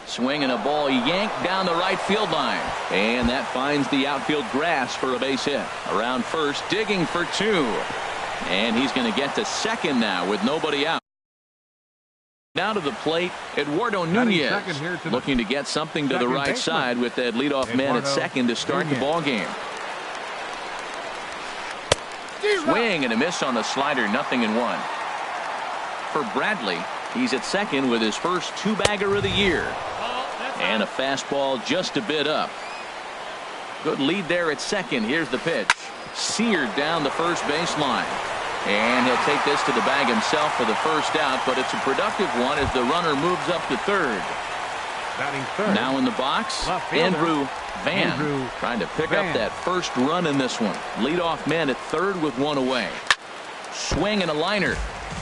Swinging a ball yanked down the right field line. And that finds the outfield grass for a base hit. Around first, digging for two. And he's going to get to second now with nobody out. Now to the plate, Eduardo Nunez, looking to get something to the right side with that leadoff man at second to start the ball game. Swing and a miss on the slider, 0-1. For Bradley, he's at second with his first two-bagger of the year. And a fastball just a bit up. Good lead there at second. Here's the pitch. Seared down the first baseline. And he'll take this to the bag himself for the first out, but it's a productive one as the runner moves up to third. Now in the box, Andrew Van trying to pick up that first run in this one. Leadoff man at third with one away. Swing and a liner,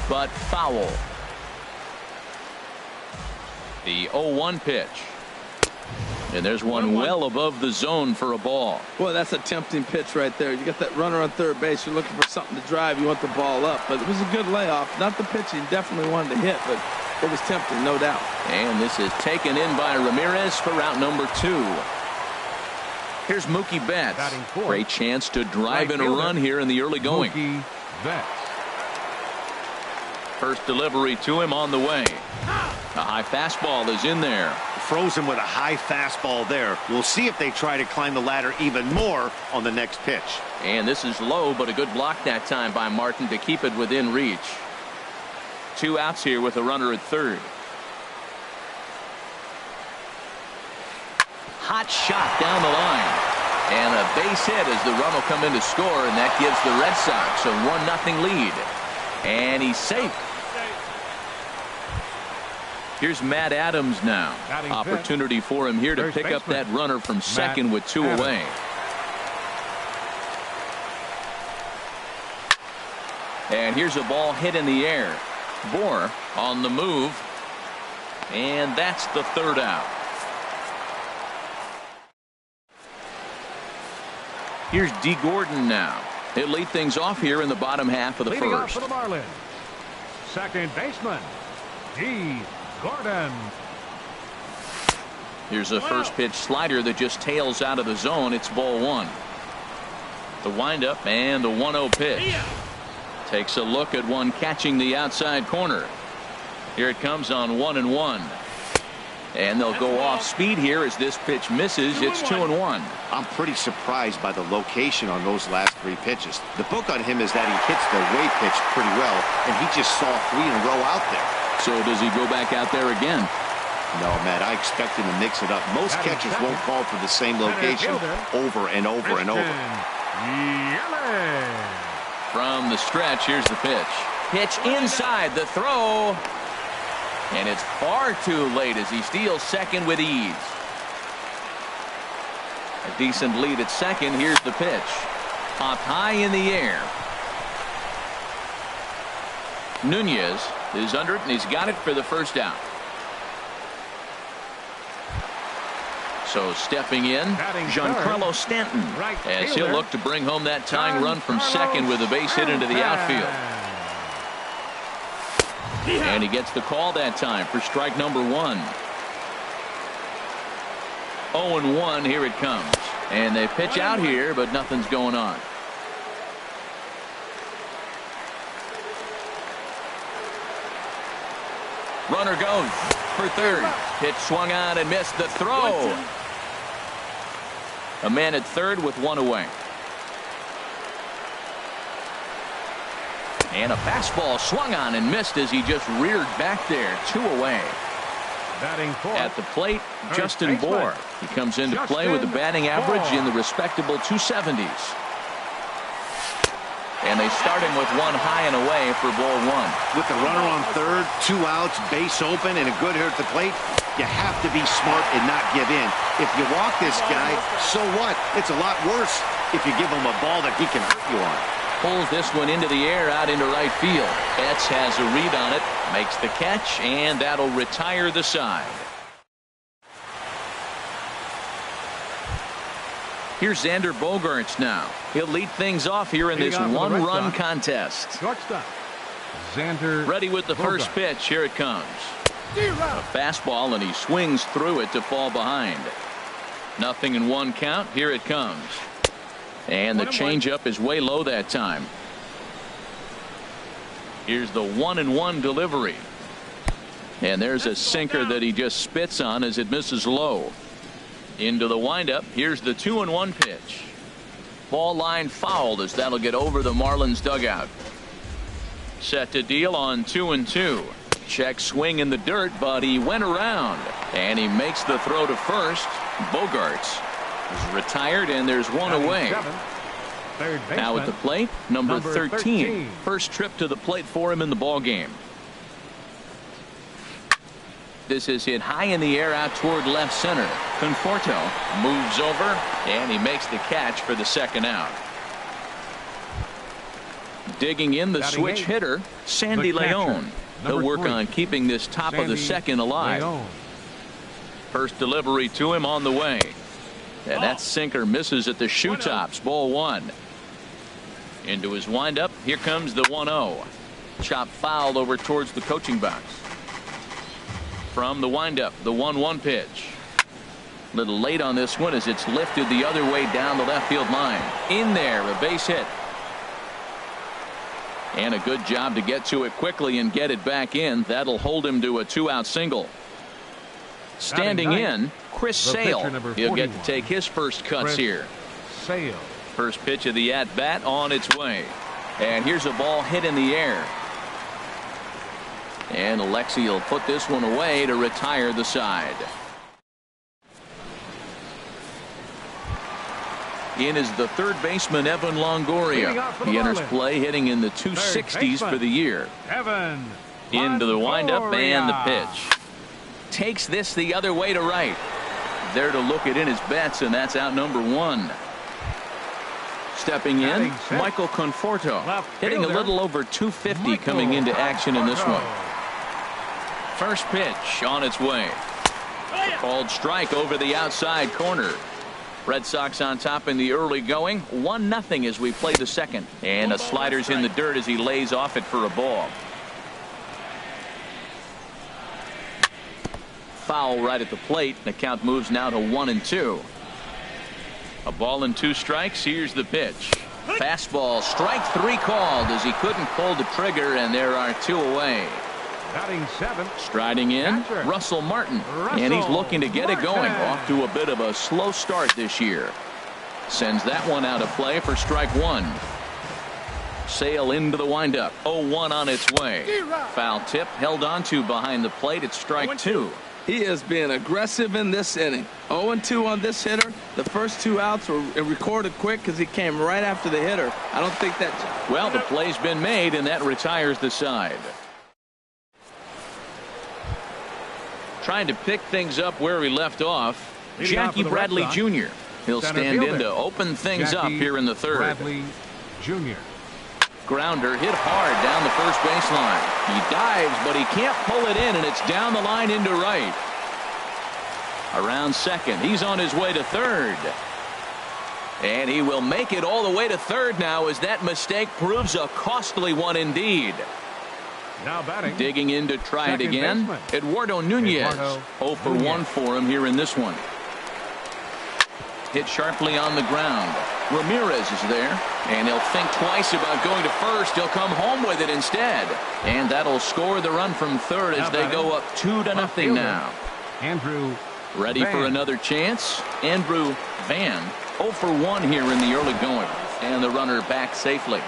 but foul. The 0-1 pitch. And there's one well above the zone for a ball. Boy, that's a tempting pitch right there. You got that runner on third base. You're looking for something to drive. You want the ball up. But it was a good layoff. Not the pitch he definitely wanted to hit, but it was tempting, no doubt. And this is taken in by Ramirez for out number 2. Here's Mookie Betts. Great chance to drive in a run here in the early going. First delivery to him on the way. A high fastball is in there. Frozen with a high fastball there. We'll see if they try to climb the ladder even more on the next pitch. And this is low, but a good block that time by Martin to keep it within reach. 2 outs here with a runner at third. Hot shot down the line. And a base hit as the run will come in to score, and that gives the Red Sox a 1-0 lead. And he's safe. Here's Matt Adams now. Opportunity for him here to pick up that runner from second with 2 away. And here's a ball hit in the air. Bohr on the move. And that's the third out. Here's D. Gordon now. He'll lead things off here in the bottom half of the Leading first. off for the Marlins, second baseman, D. Gordon. Here's a first pitch slider that just tails out of the zone. It's ball 1. The windup and the 1-0 pitch. Takes a look at one catching the outside corner. Here it comes on 1-1. And they'll go off speed here as this pitch misses. It's 2-1. I'm pretty surprised by the location on those last 3 pitches. The book on him is that he hits the way pitch pretty well, and he just saw 3 in a row out there. So does he go back out there again? No, Matt, I expect him to mix it up. Most catchers won't call for the same location over and over and over. From the stretch, here's the pitch. Pitch inside, the throw. And it's far too late as he steals second with ease. A decent lead at second. Here's the pitch. Popped high in the air. Nunez is under it, and he's got it for the first out. So stepping in, Giancarlo Stanton, as he'll look to bring home that tying run from second with a base hit into the outfield. And he gets the call that time for strike number 1. 0-1, here it comes. And they pitch out here, but nothing's going on. Runner goes for third. Pitch swung on and missed the throw. A man at third with 1 away. And a fastball swung on and missed as he just reared back there. 2 away. At the plate, Justin Bohr. He comes into play with a batting average in the respectable 270s. And they start him with 1 high and away for ball 1. With the runner on third, 2 outs, base open, and a good hitter at the plate, you have to be smart and not give in. If you walk this guy, so what? It's a lot worse if you give him a ball that he can hurt you on. Pulls this one into the air out into right field. Betts has a read on it, makes the catch, and that'll retire the side. Here's Xander Bogaerts now. He'll lead things off here in this 1-run contest. Shortstop, Xander Ready with the first pitch. Here it comes. A fastball, and he swings through it to fall behind. 0-1 count. Here it comes. And the changeup is way low that time. Here's the 1-1 delivery. And there's a sinker that he just spits on as it misses low. Into the windup. Here's the 2-1 pitch. Ball line fouled as that'll get over the Marlins dugout. Set to deal on 2-2. Check swing in the dirt, but he went around. And he makes the throw to first. Bogarts is retired, and there's one away. Now at the plate, number 13. First trip to the plate for him in the ball game. This is hit high in the air out toward left center. Conforto moves over, and he makes the catch for the second out. Digging in the switch hitter, Sandy Leon. He'll work on keeping this top of the second alive. First delivery to him on the way. And that sinker misses at the shoe tops. Ball one. Into his windup. Here comes the 1-0. Chop fouled over towards the coaching box. From the windup, the 1-1 pitch. Little late on this one as it's lifted the other way down the left field line. In there, a base hit. And a good job to get to it quickly and get it back in. That'll hold him to a 2-out single. Standing in, Chris Sale. He'll get to take his first cuts here. Sale. First pitch of the at-bat on its way. And here's a ball hit in the air. And Alexi will put this one away to retire the side. In is the third baseman, Evan Longoria. He enters play hitting in the 260s for the year. Evan Into the windup and the pitch. Takes this the other way to right. There to look it in his bets, and that's out number one. Stepping in, Michael Conforto, hitting a little over 250 coming into action in this one. First pitch on its way. Called strike over the outside corner. Red Sox on top in the early going. 1-0 as we play the second. And a slider's in the dirt as he lays off it for a ball. Foul right at the plate. The count moves now to 1-2. A ball and 2 strikes. Here's the pitch. Fastball, strike 3 called as he couldn't pull the trigger, and there are 2 away. Batting 7. Striding in, Russell Martin. And he's looking to get it going. Off to a bit of a slow start this year. Sends that one out of play for strike 1. Sale into the windup. 0-1 on its way. Foul tip held on to behind the plate. It's strike 2. He is being aggressive in this inning. 0-2 on this hitter. The first 2 outs were recorded quick because he came right after the hitter. I don't think that. Well, the play's been made, and that retires the side. Trying to pick things up where we left off. Jackie Bradley Jr. He'll stand in to open things up here in the third. Bradley Jr. Grounder hit hard down the first baseline. He dives, but he can't pull it in, and it's down the line into right. Around second. He's on his way to third. And he will make it all the way to third now as that mistake proves a costly one indeed. Now batting. Digging in to try it again. Eduardo Nunez. 0 for 1 for him here in this one. Hit sharply on the ground. Ramirez is there, and he'll think twice about going to first. He'll come home with it instead, and that'll score the run from third as they go up 2-0 now. Andrew ready for another chance. Andrew Van, 0 for 1 here in the early going, and the runner back safely.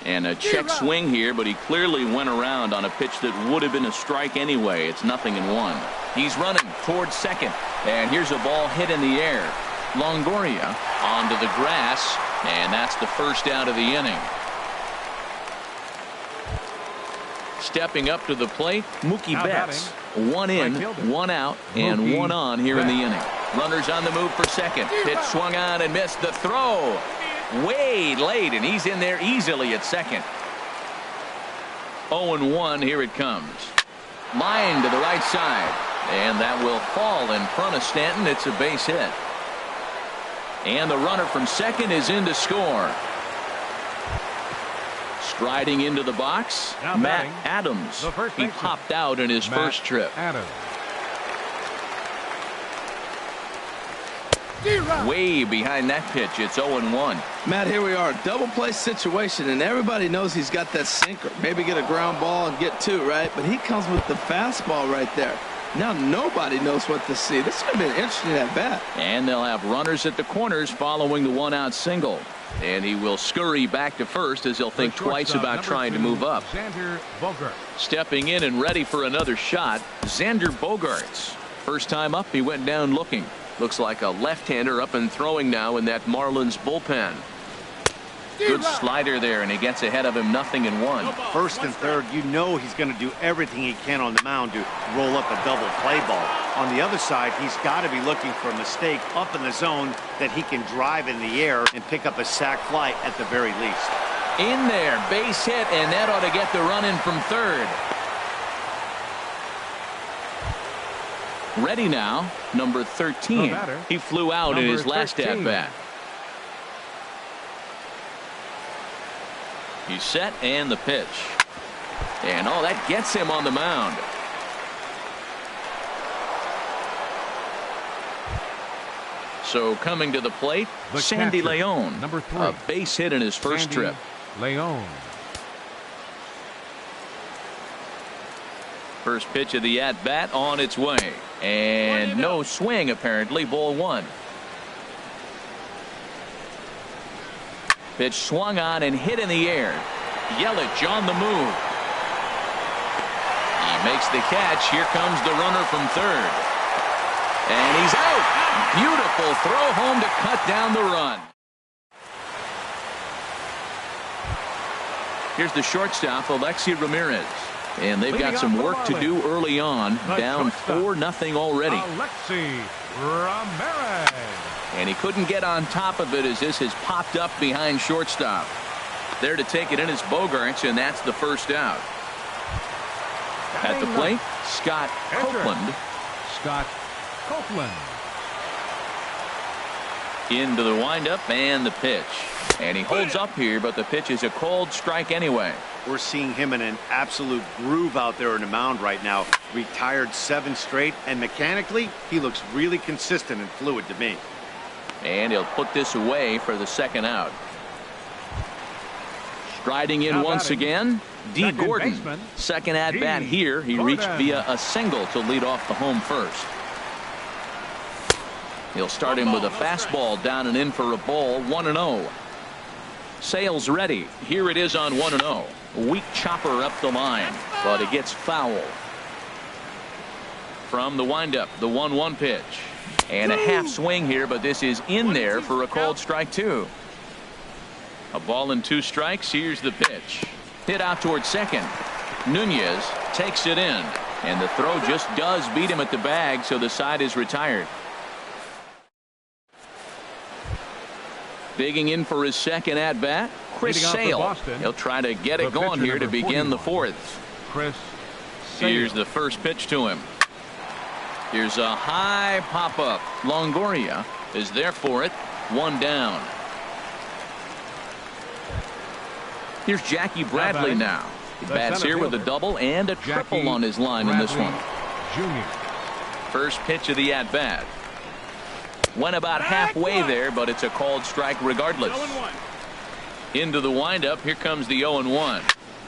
And a check swing here, but he clearly went around on a pitch that would have been a strike anyway. It's 0-1. He's running towards second, and here's a ball hit in the air. Longoria onto the grass, and that's the first out of the inning. Stepping up to the plate, Mookie Betts. 1 in, 1 out, and 1 on here in the inning. Runners on the move for second. Pitch swung on and missed. The throw way late, and he's in there easily at second. 0-1. Here it comes. Line to the right side, and that will fall in front of Stanton. It's a base hit, and the runner from second is in to score. Striding into the box, Now Matt batting, Adams. the first He baseman. popped out in his first trip. Adams. Way behind that pitch. It's 0-1. Matt, here we are, double play situation, and everybody knows he's got that sinker. Maybe get a ground ball and get two, right? But he comes with the fastball right there. Now nobody knows what to see. This is going to be an interesting at bat. And they'll have runners at the corners following the 1-out single. And he will scurry back to first as he'll think twice about trying to move up. Xander Bogaerts. Stepping in and ready for another shot, Xander Bogaerts. First time up, he went down looking. Looks like a left-hander up and throwing now in that Marlins bullpen. Good slider there, and he gets ahead of him, 0-1. First and third, you know he's going to do everything he can on the mound to roll up a double play ball. On the other side, he's got to be looking for a mistake up in the zone that he can drive in the air and pick up a sac fly at the very least. In there, base hit, and that ought to get the run in from third. Ready now, number 13. He flew out in his last at-bat. He's set, and the pitch. And oh, that gets him on the mound. So coming to the plate, Sandy catcher, Leon. number 3. A base hit in his first Sandy trip. Leon. First pitch of the at-bat on its way. And no swing, apparently. Ball 1. Pitch swung on and hit in the air. Yelich on the move. He makes the catch. Here comes the runner from third. And he's out. Beautiful throw home to cut down the run. Here's the shortstop, Alexi Ramirez. And they've got some work to do early on. Down 4-0 already. Alexi Ramirez. And he couldn't get on top of it as this has popped up behind shortstop. There to take it in is Bogaerts, and that's the first out. At the plate, Scott Copeland. Scott Copeland. Into the windup and the pitch. And he holds up here, but the pitch is a cold strike anyway. We're seeing him in an absolute groove out there in the mound right now. Retired 7 straight, and mechanically, he looks really consistent and fluid to me. And he'll put this away for the second out. Striding in once again, D. Gordon. Second at bat here. He reached via a single to lead off the home first. He'll start him with a fastball down and in for a ball. 1-0. Sales ready. Here it is on 1-0. Weak chopper up the line, but it gets foul. From the windup, the 1-1 pitch. And a half swing here, but this is in there for a called strike 2. A ball and 2 strikes. Here's the pitch. Hit out towards second. Nunez takes it in. And the throw just does beat him at the bag, so the side is retired. Digging in for his second at-bat, Chris Sale. He'll try to get it going here to begin the 4th. Chris Sale. Here's the first pitch to him. Here's a high pop-up. Longoria is there for it. 1 down. Here's Jackie Bradley now. He bats here with a double and a triple on his line in this one. Jr. First pitch of the at-bat. Went about halfway there, but it's a called strike regardless. Into the windup. Here comes the 0-1.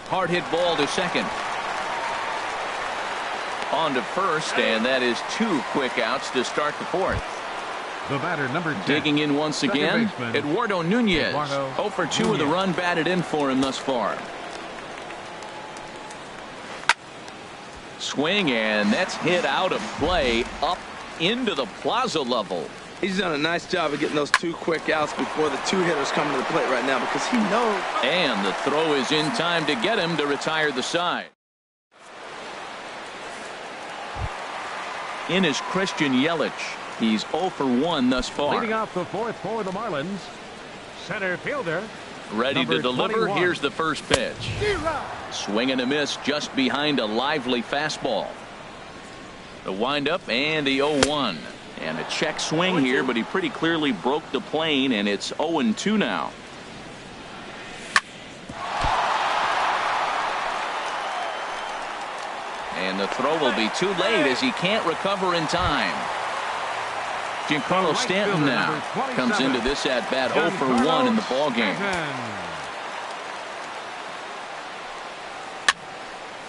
Hard hit ball to second. On to first, and that is 2 quick outs to start the 4th. The batter, number 10. Digging in once again, Eduardo Nunez. Eduardo 0 for 2 with a run batted in for him thus far. Swing, and that's hit out of play up into the plaza level. He's done a nice job of getting those 2 quick outs before the 2 hitters come to the plate right now, because he knows. And the throw is in time to get him to retire the side. In is Christian Yelich. He's 0 for 1 thus far. Leading off the 4th for the Marlins, center fielder. Ready to deliver. 21. Here's the first pitch. Swing and a miss just behind a lively fastball. The windup and the 0-1. And a check swing here, but he pretty clearly broke the plane, and it's 0-2 now. And the throw will be too late as he can't recover in time. Giancarlo Stanton now comes into this at-bat 0 for 1 in the ballgame.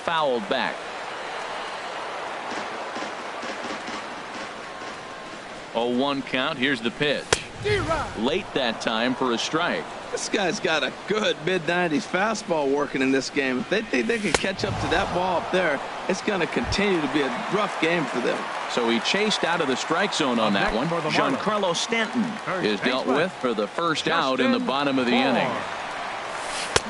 Fouled back. 0-1 count. Here's the pitch. Late that time for a strike. This guy's got a good mid-90s fastball working in this game. If they think they can catch up to that ball up there, it's going to continue to be a rough game for them. So he chased out of the strike zone on that one. Giancarlo Stanton is dealt with for the first out in the bottom of the inning.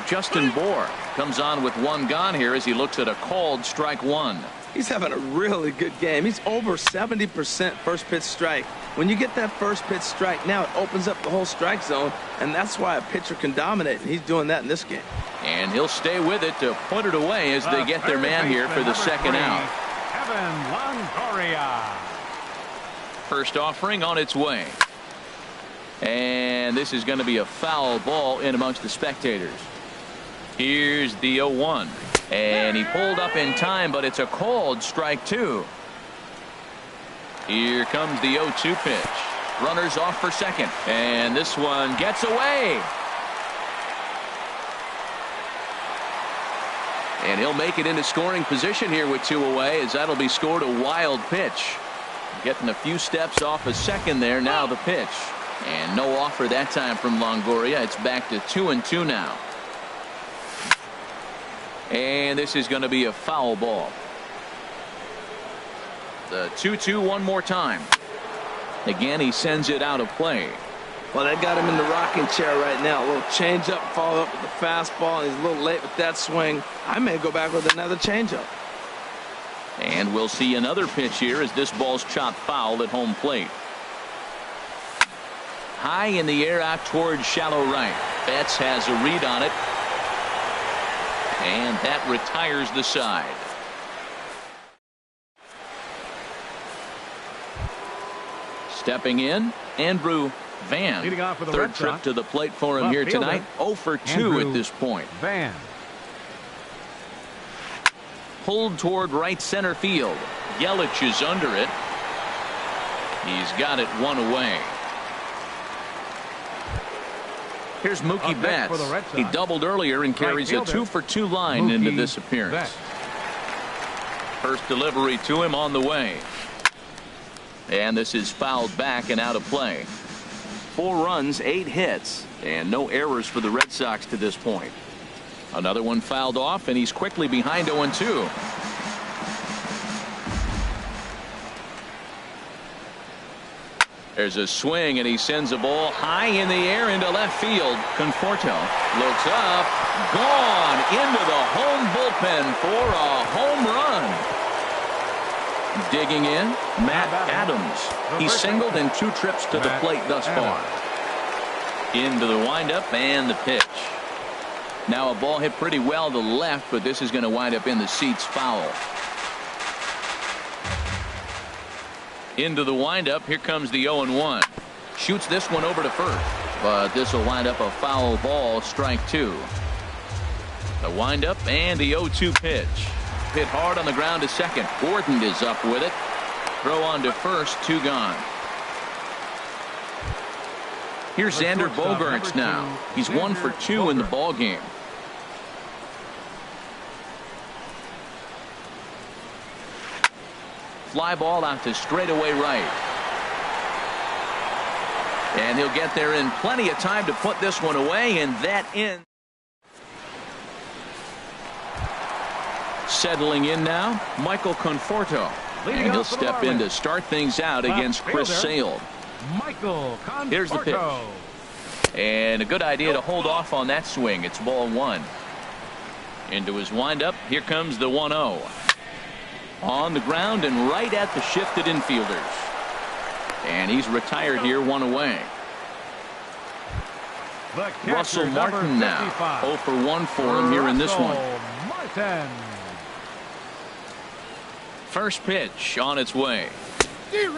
Justin Bour comes on with one gone here as he looks at a called strike one. He's having a really good game. He's over 70% first pitch strike. When you get that first pitch strike, now it opens up the whole strike zone, and that's why a pitcher can dominate, and he's doing that in this game. And he'll stay with it to put it away as they get their man here for the second out. First offering on its way. And this is going to be a foul ball in amongst the spectators. Here's the 0-1. And he pulled up in time, but it's a called strike two. Here comes the 0-2 pitch. Runners off for second. And this one gets away. And he'll make it into scoring position here with two away, as that'll be scored a wild pitch. Getting a few steps off a second there. Now the pitch. And no offer that time from Longoria. It's back to 2-2 now. And this is going to be a foul ball. The 2-2 one more time. Again, he sends it out of play. Well, they got him in the rocking chair right now. A little changeup, follow up with the fastball, and he's a little late with that swing. I may go back with another changeup. And we'll see another pitch here as this ball's chopped foul at home plate. High in the air out towards shallow right. Betts has a read on it. And that retires the side. Stepping in, Andrew Van. Third trip to the plate for him here tonight. 0 for 2 at this point. Van. Pulled toward right center field. Yelich is under it. He's got it one away. Here's Mookie Betts. He doubled earlier and carries a 2 for 2 line into this appearance. First delivery to him on the way. And this is fouled back and out of play. 4 runs, 8 hits, and no errors for the Red Sox to this point. Another one fouled off, and he's quickly behind 0-2. There's a swing, and he sends a ball high in the air into left field. Conforto looks up, gone into the home bullpen for a home run. Digging in, Matt Adams. He's singled in 2 trips to the plate thus far. Into the windup and the pitch. Now a ball hit pretty well to the left, but this is going to wind up in the seats foul. Into the windup. Here comes the 0-1. Shoots this one over to first, but this will wind up a foul ball, strike 2. The windup and the 0-2 pitch. Hit hard on the ground to second. Gordon is up with it. Throw on to first, 2 gone. Here's Xander Bogaerts now. He's 1 for 2 in the ball game. Fly ball out to straightaway right. And he'll get there in plenty of time to put this one away, and that in. Settling in now, Michael Conforto. And he'll step in to start things out against Chris Sale. Here's the pitch. And a good idea to hold off on that swing. It's ball 1. Into his windup. Here comes the 1-0. On the ground and right at the shifted infielders. And he's retired here, 1 away. Russell Martin now. 0 for 1 for him here in this one. First pitch on its way.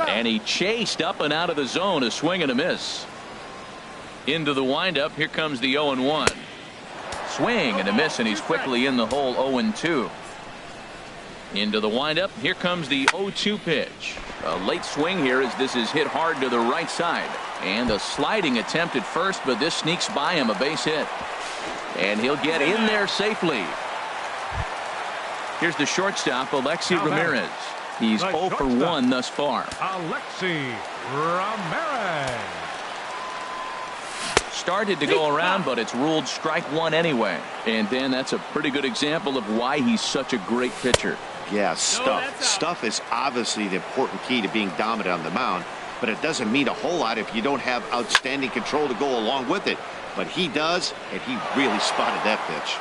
And he chased up and out of the zone, a swing and a miss. Into the windup. Here comes the 0-1. Swing and a miss, and he's quickly in the hole, 0-2. Into the windup. Here comes the 0-2 pitch. A late swing here as this is hit hard to the right side. And a sliding attempt at first, but this sneaks by him, a base hit. And he'll get in there safely. Here's the shortstop, Alexi Ramirez. He's 0 for 1 thus far. Alexi Ramirez. Started to go around, but it's ruled strike one anyway. And Dan, that's a pretty good example of why he's such a great pitcher. Yeah, stuff. Stuff is obviously the important key to being dominant on the mound, but it doesn't mean a whole lot if you don't have outstanding control to go along with it. But he does, and he really spotted that pitch.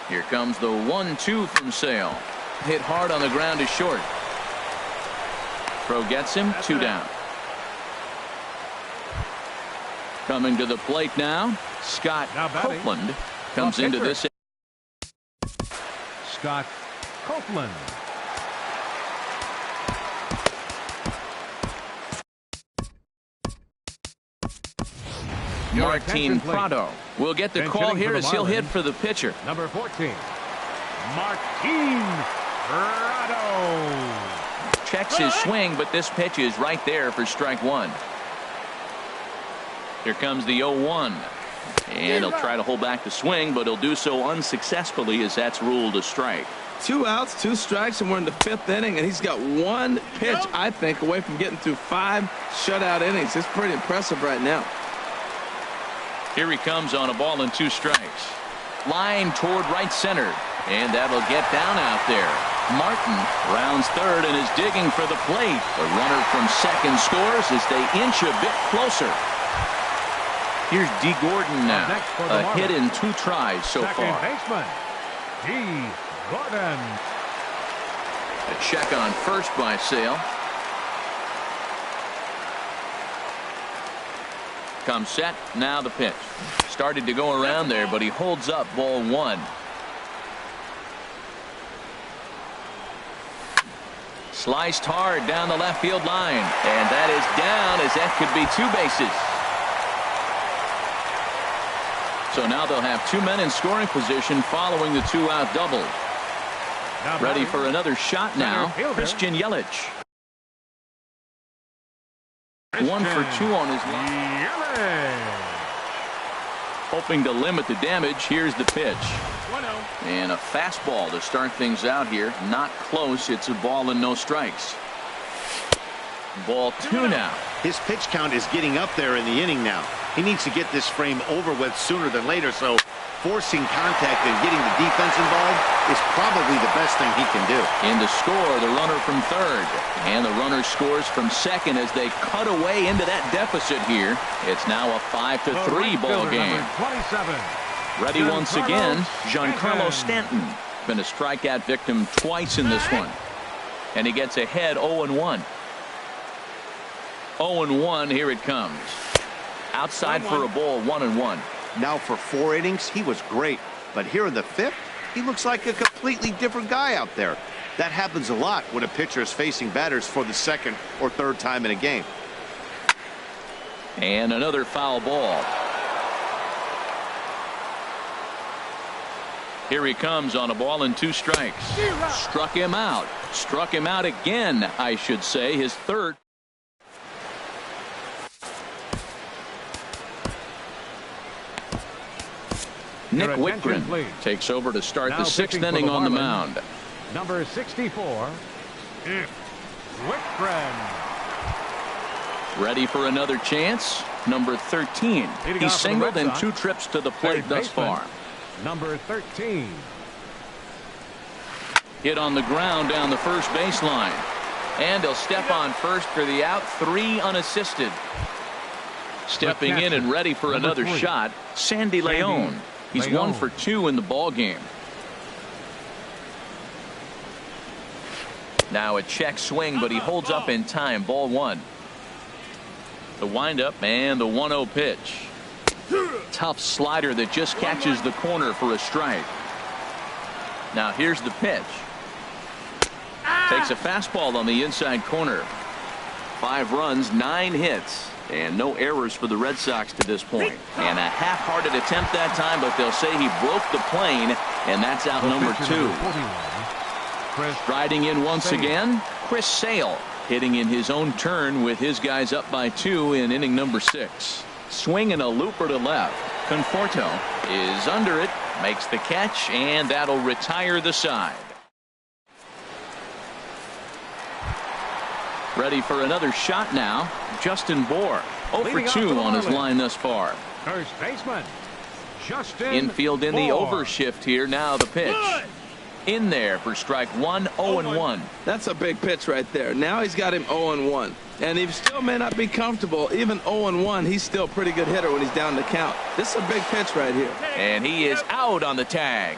Here comes the 1-2 from Sale. Hit hard on the ground to short. Throw gets him, 2 down. Coming to the plate now, Scott Copeland comes into this. Scott Copeland. Martin Prado will get the call here as he'll hit for the pitcher. Number 14, Martin Prado. Checks his swing, but this pitch is right there for strike one. Here comes the 0-1. And he'll try to hold back the swing, but he'll do so unsuccessfully as that's ruled a strike. 2 outs, 2 strikes, and we're in the 5th inning, and he's got 1 pitch, I think, away from getting through 5 shutout innings. It's pretty impressive right now. Here he comes on a ball and 2 strikes. Line toward right center, and that'll get down out there. Martin rounds third and is digging for the plate. The runner from second scores as they inch a bit closer. Here's D. Gordon now. A hit in 2 tries so far. Second baseman, D. Gordon. A check on first by Sale. Comes set. Now the pitch. Started to go around there, but he holds up ball 1. Sliced hard down the left field line. And that is down as that could be 2 bases. So now they'll have 2 men in scoring position following the 2-out double. Ready for another shot now, Christian Yelich. 1 for 2 on his line. Hoping to limit the damage. Here's the pitch. And a fastball to start things out here. Not close. It's a ball and no strikes. Ball 2 now. His pitch count is getting up there in the inning now. He needs to get this frame over with sooner than later, so forcing contact and getting the defense involved is probably the best thing he can do. In to score, the runner from third. And the runner scores from second as they cut away into that deficit here. It's now a 5-3 ball game. Ready once again, Giancarlo Stanton. Been a strikeout victim twice in this one. And he gets ahead 0-1. 0-1, here it comes. Outside for a ball, 1-1. Now for 4 innings, he was great. But here in the 5th, he looks like a completely different guy out there. That happens a lot when a pitcher is facing batters for the 2nd or 3rd time in a game. And another foul ball. Here he comes on a ball and 2 strikes. Struck him out. Struck him out again, I should say, his 3rd. Nick Wittgren takes over to start the 6th inning on the mound. Number 64, Wittgren. Ready for another chance. Number 13. He's singled in 2 trips to the plate thus far. Number 13. Hit on the ground down the first baseline. And he'll step on first for the out. 3 unassisted. Stepping in and ready for another shot, Sandy Leon. He's 1 for 2 in the ball game. Now a check swing, but he holds up in time. Ball 1. The windup and the 1-0 pitch. Tough slider that just catches the corner for a strike. Now here's the pitch. Takes a fastball on the inside corner. 5 runs, 9 hits. And no errors for the Red Sox to this point. And a half-hearted attempt that time, but they'll say he broke the plane, and that's out number 2. Striding in once again, Chris Sale, hitting in his own turn with his guys up by 2 in inning number 6. Swing and a looper to left. Conforto is under it, makes the catch, and that'll retire the side. Ready for another shot now. Justin Bour, 0 for 2 on his line thus far. First baseman, Justin Infield in the Bour. overshift here. Now the pitch. In there for strike 1, 0-1. That's a big pitch right there. Now he's got him 0-1. And he still may not be comfortable. Even 0-1, he's still a pretty good hitter when he's down the count. This is a big pitch right here. And he is out on the tag.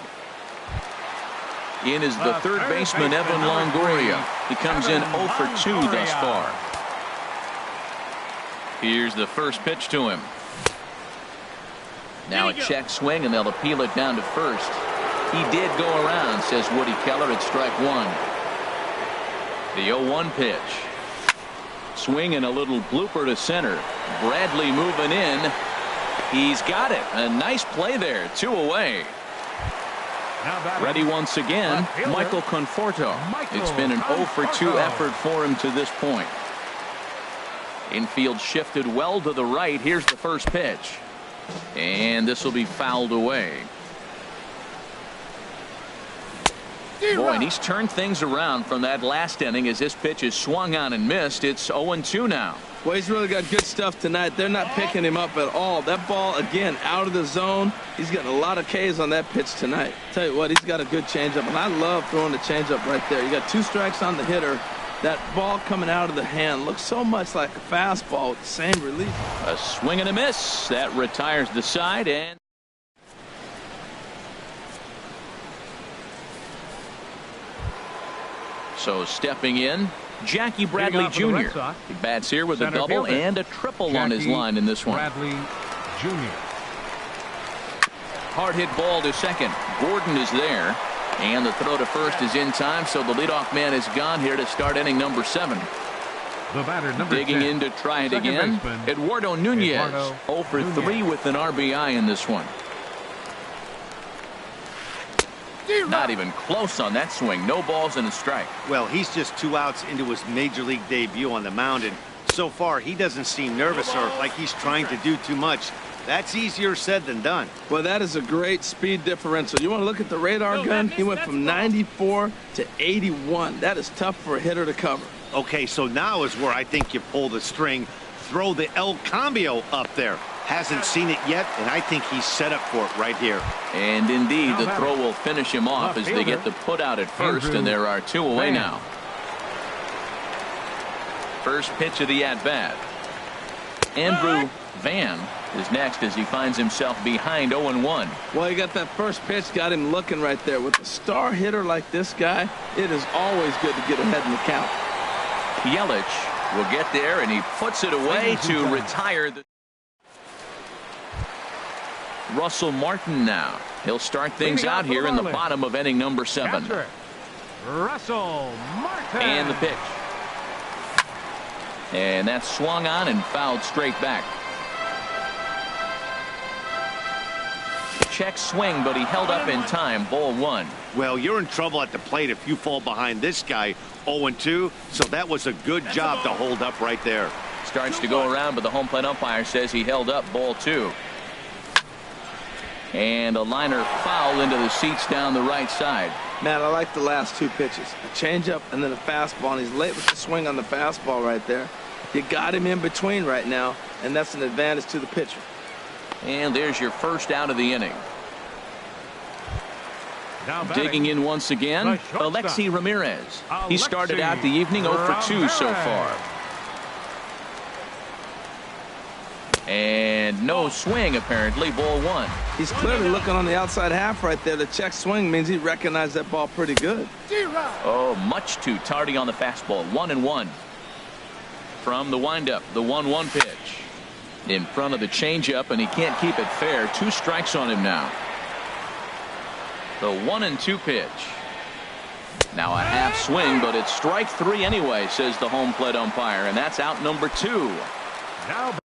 In is the third baseman, Evan Longoria. He comes in 0 for 2 thus far. Here's the first pitch to him. Now a check swing, and they'll appeal it down to first. He did go around, says Woody Keller, at strike 1. The 0-1 pitch. Swing and a little blooper to center. Bradley moving in. He's got it. A nice play there. 2 away. Ready once again, Michael Conforto. It's been an 0 for 2 effort for him to this point. Infield shifted well to the right. Here's the first pitch. And this will be fouled away. Boy, and he's turned things around from that last inning as this pitch is swung on and missed. It's 0-2 now. Well, he's really got good stuff tonight. They're not picking him up at all. That ball, again, out of the zone. He's getting a lot of Ks on that pitch tonight. Tell you what, he's got a good changeup, and I love throwing the changeup right there. You got 2 strikes on the hitter. That ball coming out of the hand looks so much like a fastball with the same release. A swing and a miss. That retires the side. And so stepping in, Jackie Bradley Jr. He bats here with a double and a triple on his line in this one. Bradley Jr. Hard hit ball to second. Gordon is there. And the throw to first is in time, so the leadoff man is gone here to start inning number 7. The batter, number Digging 10, in to try it second again. baseman, Eduardo Nunez. Eduardo 0 for 3 Nunez. with an RBI in this one. Not even close on that swing. No balls and a strike. Well, he's just 2 outs into his major league debut on the mound, and so far he doesn't seem nervous or like he's trying to do too much. That's easier said than done. Well, that is a great speed differential. You want to look at the radar gun? He went from 94 to 81. That is tough for a hitter to cover. Okay, so now is where I think you pull the string. Throw the El Cambio up there. Hasn't seen it yet, and I think he's set up for it right here. And indeed, the throw will finish him off as they get the put out at first, and there are 2 away now. First pitch of the at-bat. Andrew Van is next as he finds himself behind 0-1. Well, you got that first pitch, got him looking right there. With a star hitter like this guy, it is always good to get ahead in the count. Yelich will get there, and he puts it away to retire the. Russell Martin now. He'll start things out here in the bottom of inning number 7. Russell Martin. And the pitch. And that's swung on and fouled straight back. Check swing, but he held up in time. Ball 1. Well, you're in trouble at the plate if you fall behind this guy 0-2, so that was a good job to hold up right there. Starts to go around, but the home plate umpire says he held up. Ball 2. And a liner foul into the seats down the right side. Matt, I like the last 2 pitches. A changeup and then a fastball, and he's late with the swing on the fastball right there. You got him in between right now, and that's an advantage to the pitcher. And there's your first out of the inning. Digging in once again, Alexi Ramirez. He started out the evening 0 for 2 so far. And no swing, apparently. Ball 1. He's clearly looking on the outside half right there. The check swing means he recognized that ball pretty good. Oh, much too tardy on the fastball. 1-1. From the windup, the 1-1 pitch. In front of the changeup, and he can't keep it fair. 2 strikes on him now. The 1-2 pitch. Now a half swing, but it's strike 3 anyway, says the home plate umpire, and that's out number 2. Now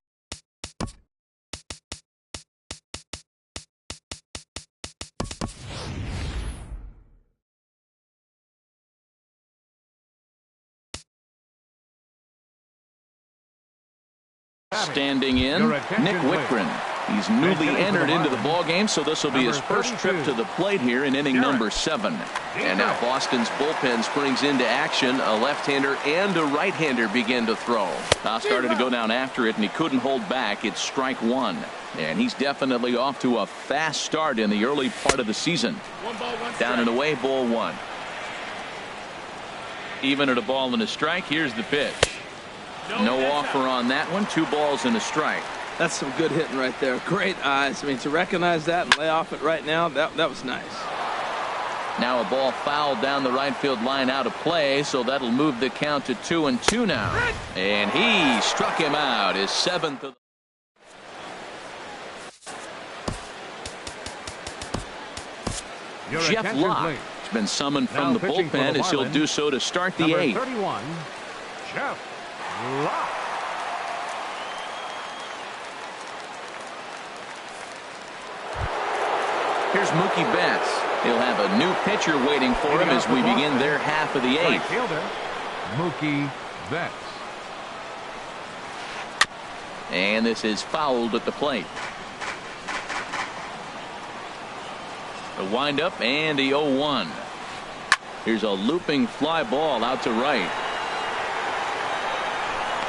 Standing in, Nick Whitgren. He's newly entered into the ball game, so this will be his first trip to the plate here in inning number 7. And now Boston's bullpen springs into action. A left-hander and a right-hander begin to throw. Now started to go down after it, and he couldn't hold back. It's strike 1. And he's definitely off to a fast start in the early part of the season. Down and away, ball 1. Even at a ball and a strike, here's the pitch. No offer on that one. 2 balls and a strike. That's some good hitting right there. Great eyes. I mean, to recognize that and lay off it right now, that was nice. Now a ball fouled down the right field line out of play, so that'll move the count to 2-2 now. And he struck him out, his 7th of the... Jeff Locke has been summoned from the bullpen as he'll do so to start the 8th. 31, Jeff Locke. Here's Mookie Betts. He'll have a new pitcher waiting for him as we begin their half of the 8th. Right fielder, Mookie Betts. And this is fouled at the plate. The windup and the 0-1. Here's a looping fly ball out to right.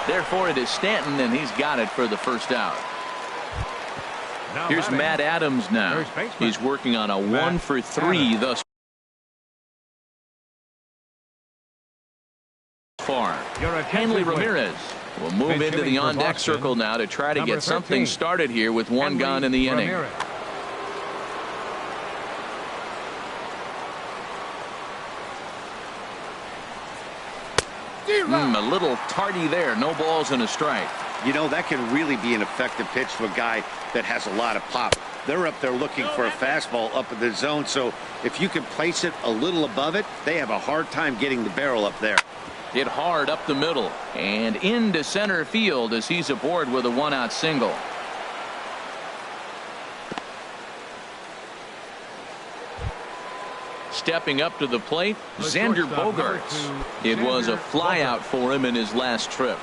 Therefore, it is Stanton, and he's got it for the first out. Here's Matt Adams now. He's working on a 1-for-3 thus far. Hanley Ramirez will move into the on-deck circle now to try to get something started here with 1 gone in the inning. A little tardy there. No balls and a strike. You know, that can really be an effective pitch to a guy that has a lot of pop. They're up there looking for a fastball up in the zone, so if you can place it a little above it, they have a hard time getting the barrel up there. Hit hard up the middle and into center field as he's aboard with a 1-out single. Stepping up to the plate, Xander Bogaerts. It was a flyout for him in his last trip.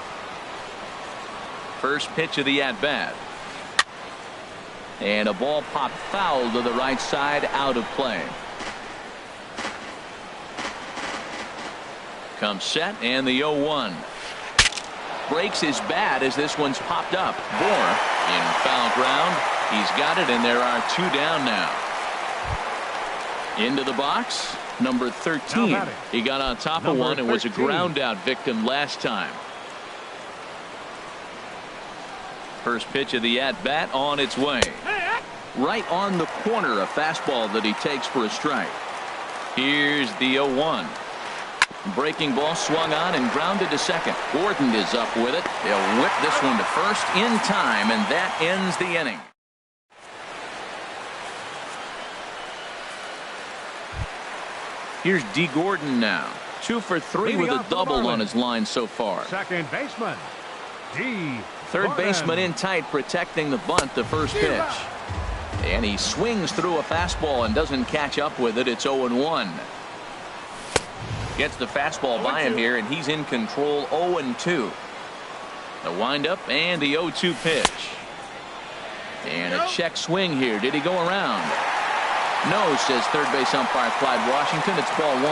First pitch of the at-bat. And a ball popped foul to the right side, out of play. Comes set, and the 0-1. Breaks his bat as this one's popped up. Bohr in foul ground. He's got it, and there are 2 down now. Into the box, number 13. He got on top of one and was a ground out victim last time. First pitch of the at-bat on its way. Right on the corner, a fastball that he takes for a strike. Here's the 0-1. Breaking ball swung on and grounded to second. Gordon is up with it. They'll whip this one to first in time, and that ends the inning. Here's D. Gordon now. 2 for 3 with a double on his line so far. Second baseman, D. Third baseman in tight, protecting the bunt, the first pitch. And he swings through a fastball and doesn't catch up with it. It's 0-1. Gets the fastball by him here, and he's in control. 0-2. The windup and the 0-2 pitch. And a check swing here. Did he go around? No, says third base umpire Clyde Washington. It's ball 1.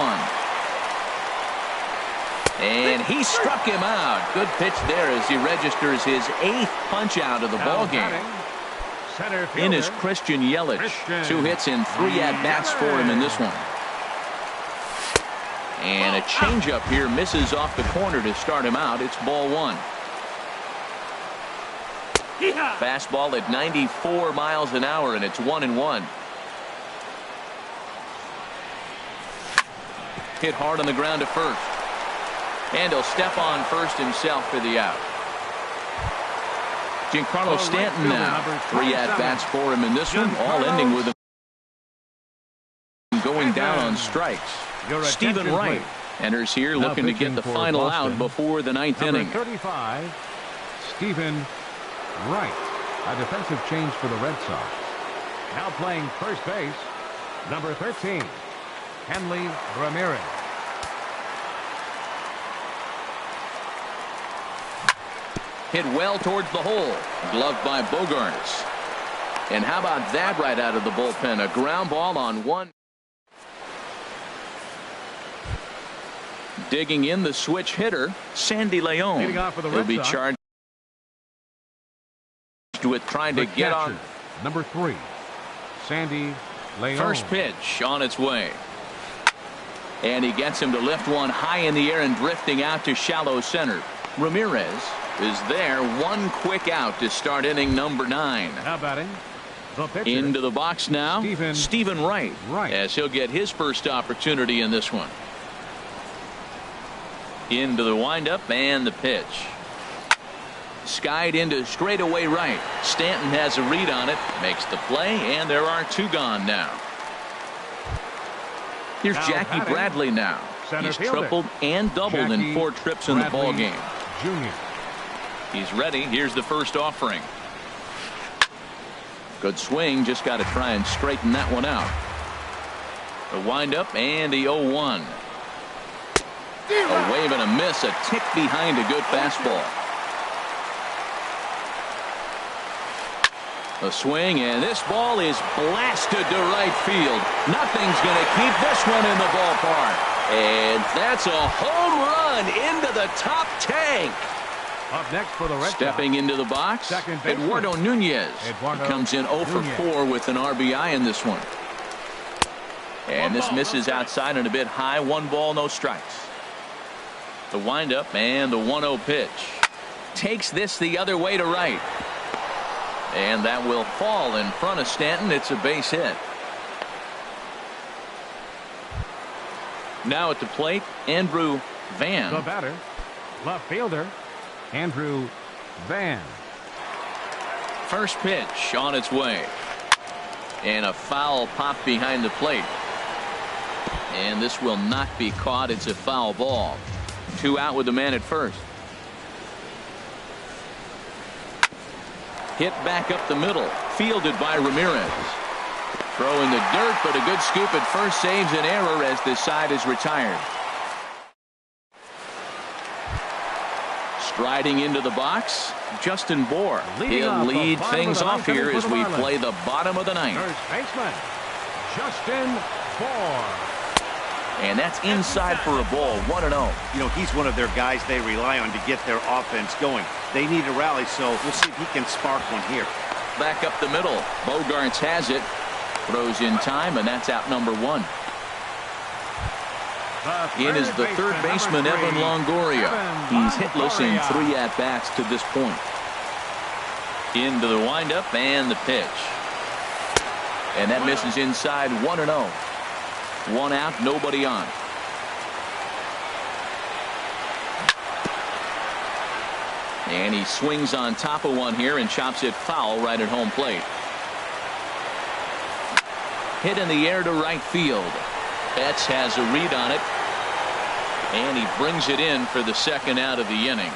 And he struck him out. Good pitch there as he registers his 8th punch out of the ball game. In is Christian Yelich. 2 hits and 3 at-bats for him in this one. And a changeup here misses off the corner to start him out. It's ball 1. Fastball at 94 miles an hour, and it's 1-1. Hit hard on the ground to first. And he'll step on first himself for the out. Giancarlo Stanton now. 3 at-bats for him in this one, all ending with him going down on strikes. Stephen Wright enters here looking to get the final out before the 9th inning. 35, Stephen Wright. A defensive change for the Red Sox. Now playing first base, number 13, Hanley Ramirez. Hit well towards the hole. Gloved by Bogaerts. And how about that right out of the bullpen? A ground ball on one. Digging in the switch hitter, Sandy Leon. He'll be charged with trying to get on. Number 3, Sandy Leon. First pitch on its way. And he gets him to lift one high in the air and drifting out to shallow center. Ramirez is there. One quick out to start inning number 9. Now batting, the pitcher. Into the box now, Stephen Wright, as he'll get his first opportunity in this one. Into the windup and the pitch. Skied into straightaway right. Stanton has a read on it, makes the play, and there are 2 gone now. Here's Jackie Bradley now. He's tripled and doubled in 4 trips in the ball game. Jr. He's ready. Here's the first offering. Good swing. Just got to try and straighten that one out. The windup and the 0-1. A wave and a miss. A tick behind a good fastball. A swing, and this ball is blasted to right field. Nothing's going to keep this one in the ballpark. And that's a home run into the top tank. Up next for the Red Sox. Stepping into the box, Eduardo Nunez. He comes in 0 for 4 with an RBI in this one. And this misses outside and a bit high. 1 ball, no strikes. The windup and the 1-0 pitch. Takes this the other way to right. And that will fall in front of Stanton. It's a base hit. Now at the plate, Andrew Van. The batter, left fielder, Andrew Van. First pitch on its way. And a foul pop behind the plate. And this will not be caught. It's a foul ball. 2 out with the man at first. Hit back up the middle. Fielded by Ramirez. Throw in the dirt, but a good scoop at first saves an error as this side is retired. Striding into the box, Justin Bour. He'll lead things off here as we play the bottom of the 9th. First baseman, Justin Bour. And that's inside for a ball. 1-0. You know, he's one of their guys they rely on to get their offense going. They need a rally, so we'll see if he can spark one here. Back up the middle. Bogaerts has it. Throws in time, and that's out number 1. In is the third baseman, Evan Longoria. He's hitless in 3 at-bats to this point. Into the windup and the pitch. And that misses inside. 1-0. 1 out, nobody on. And he swings on top of one here and chops it foul right at home plate. Hit in the air to right field. Betts has a read on it. And he brings it in for the 2nd out of the inning.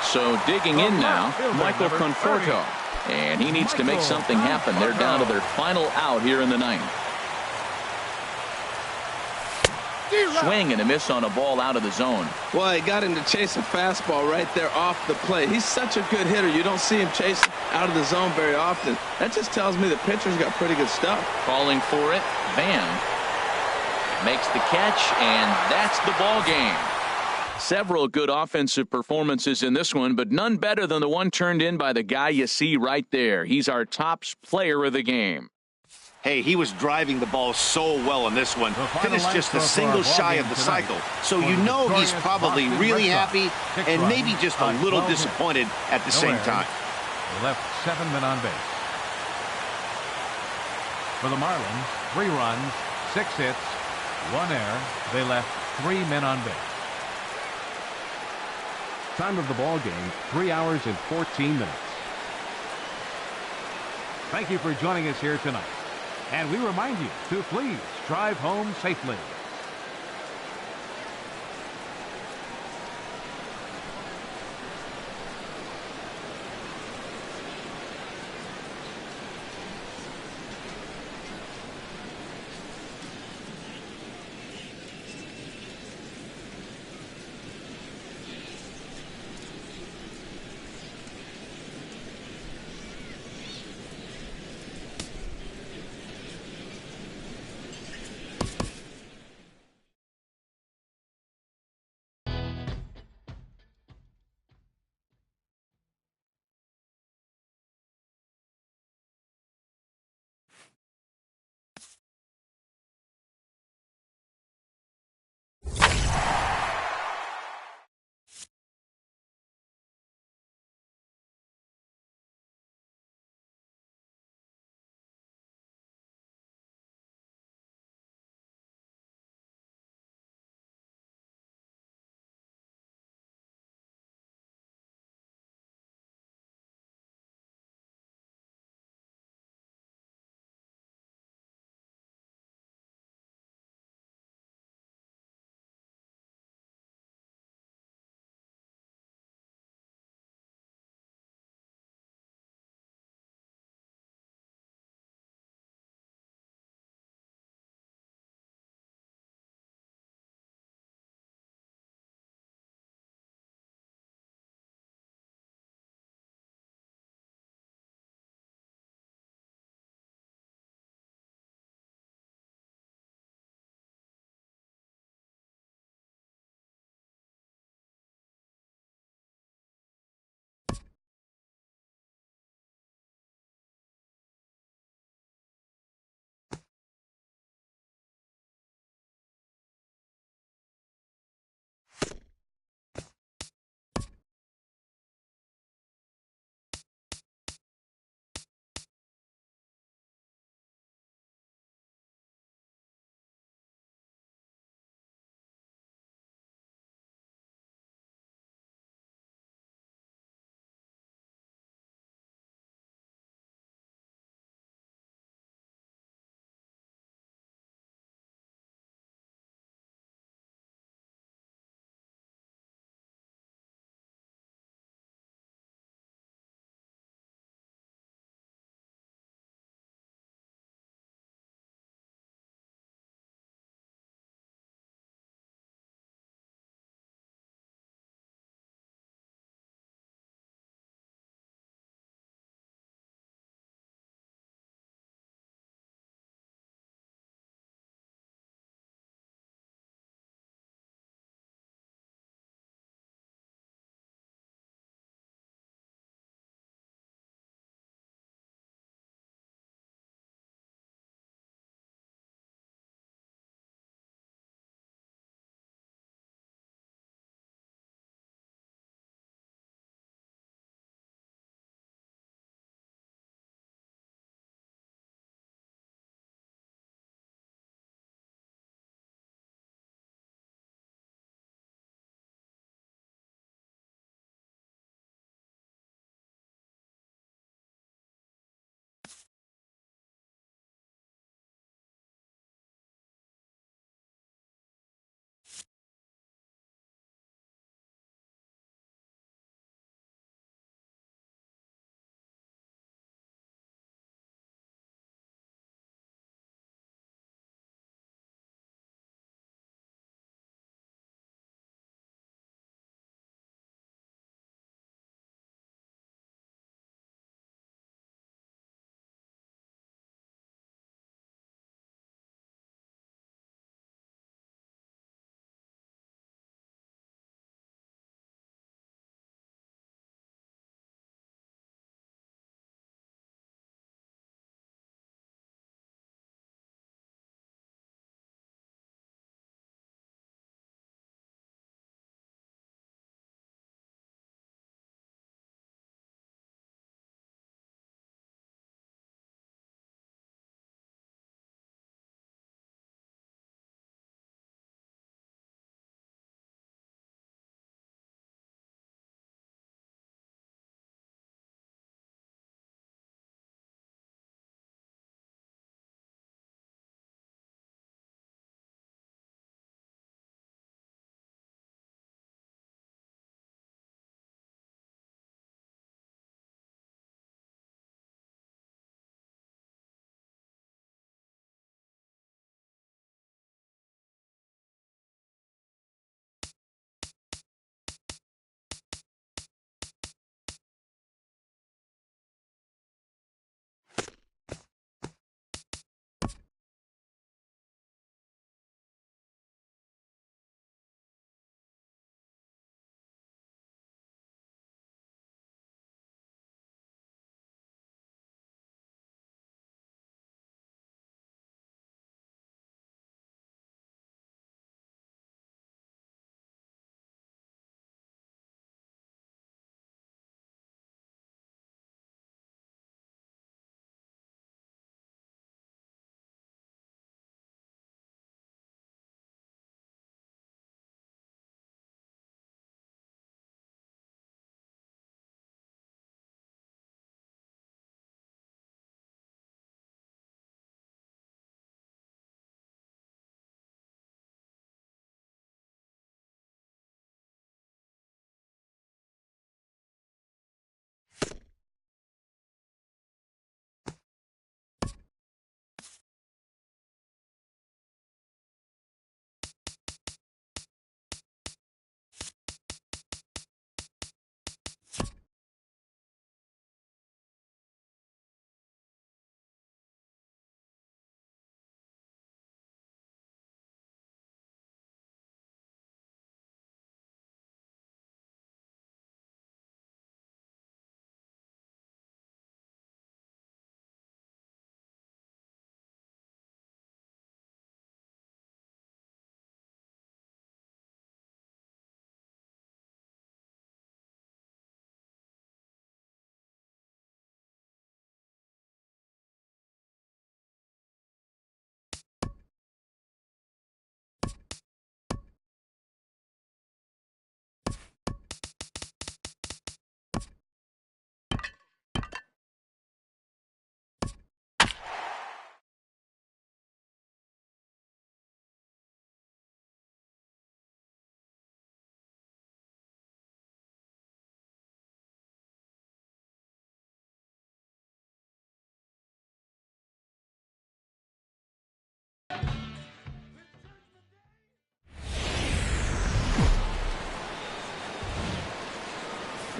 So digging in now, Michael Conforto. And he needs to make something happen. They're down to their final out here in the 9th. Swing and a miss on a ball out of the zone. Well, he got him to chase a fastball right there off the plate. He's such a good hitter. You don't see him chase out of the zone very often. That just tells me the pitcher's got pretty good stuff. Calling for it, Van makes the catch, and that's the ball game. Several good offensive performances in this one, but none better than the one turned in by the guy you see right there. He's our top player of the game. Hey, he was driving the ball so well in this one. Finished just a single shy of the cycle. So you know he's probably really happy and maybe just a little disappointed at the same time. They left 7 men on base. For the Marlins, 3 runs, 6 hits, 1 error. They left 3 men on base. Time of the ball game, 3 hours and 14 minutes. Thank you for joining us here tonight. And we remind you to please drive home safely.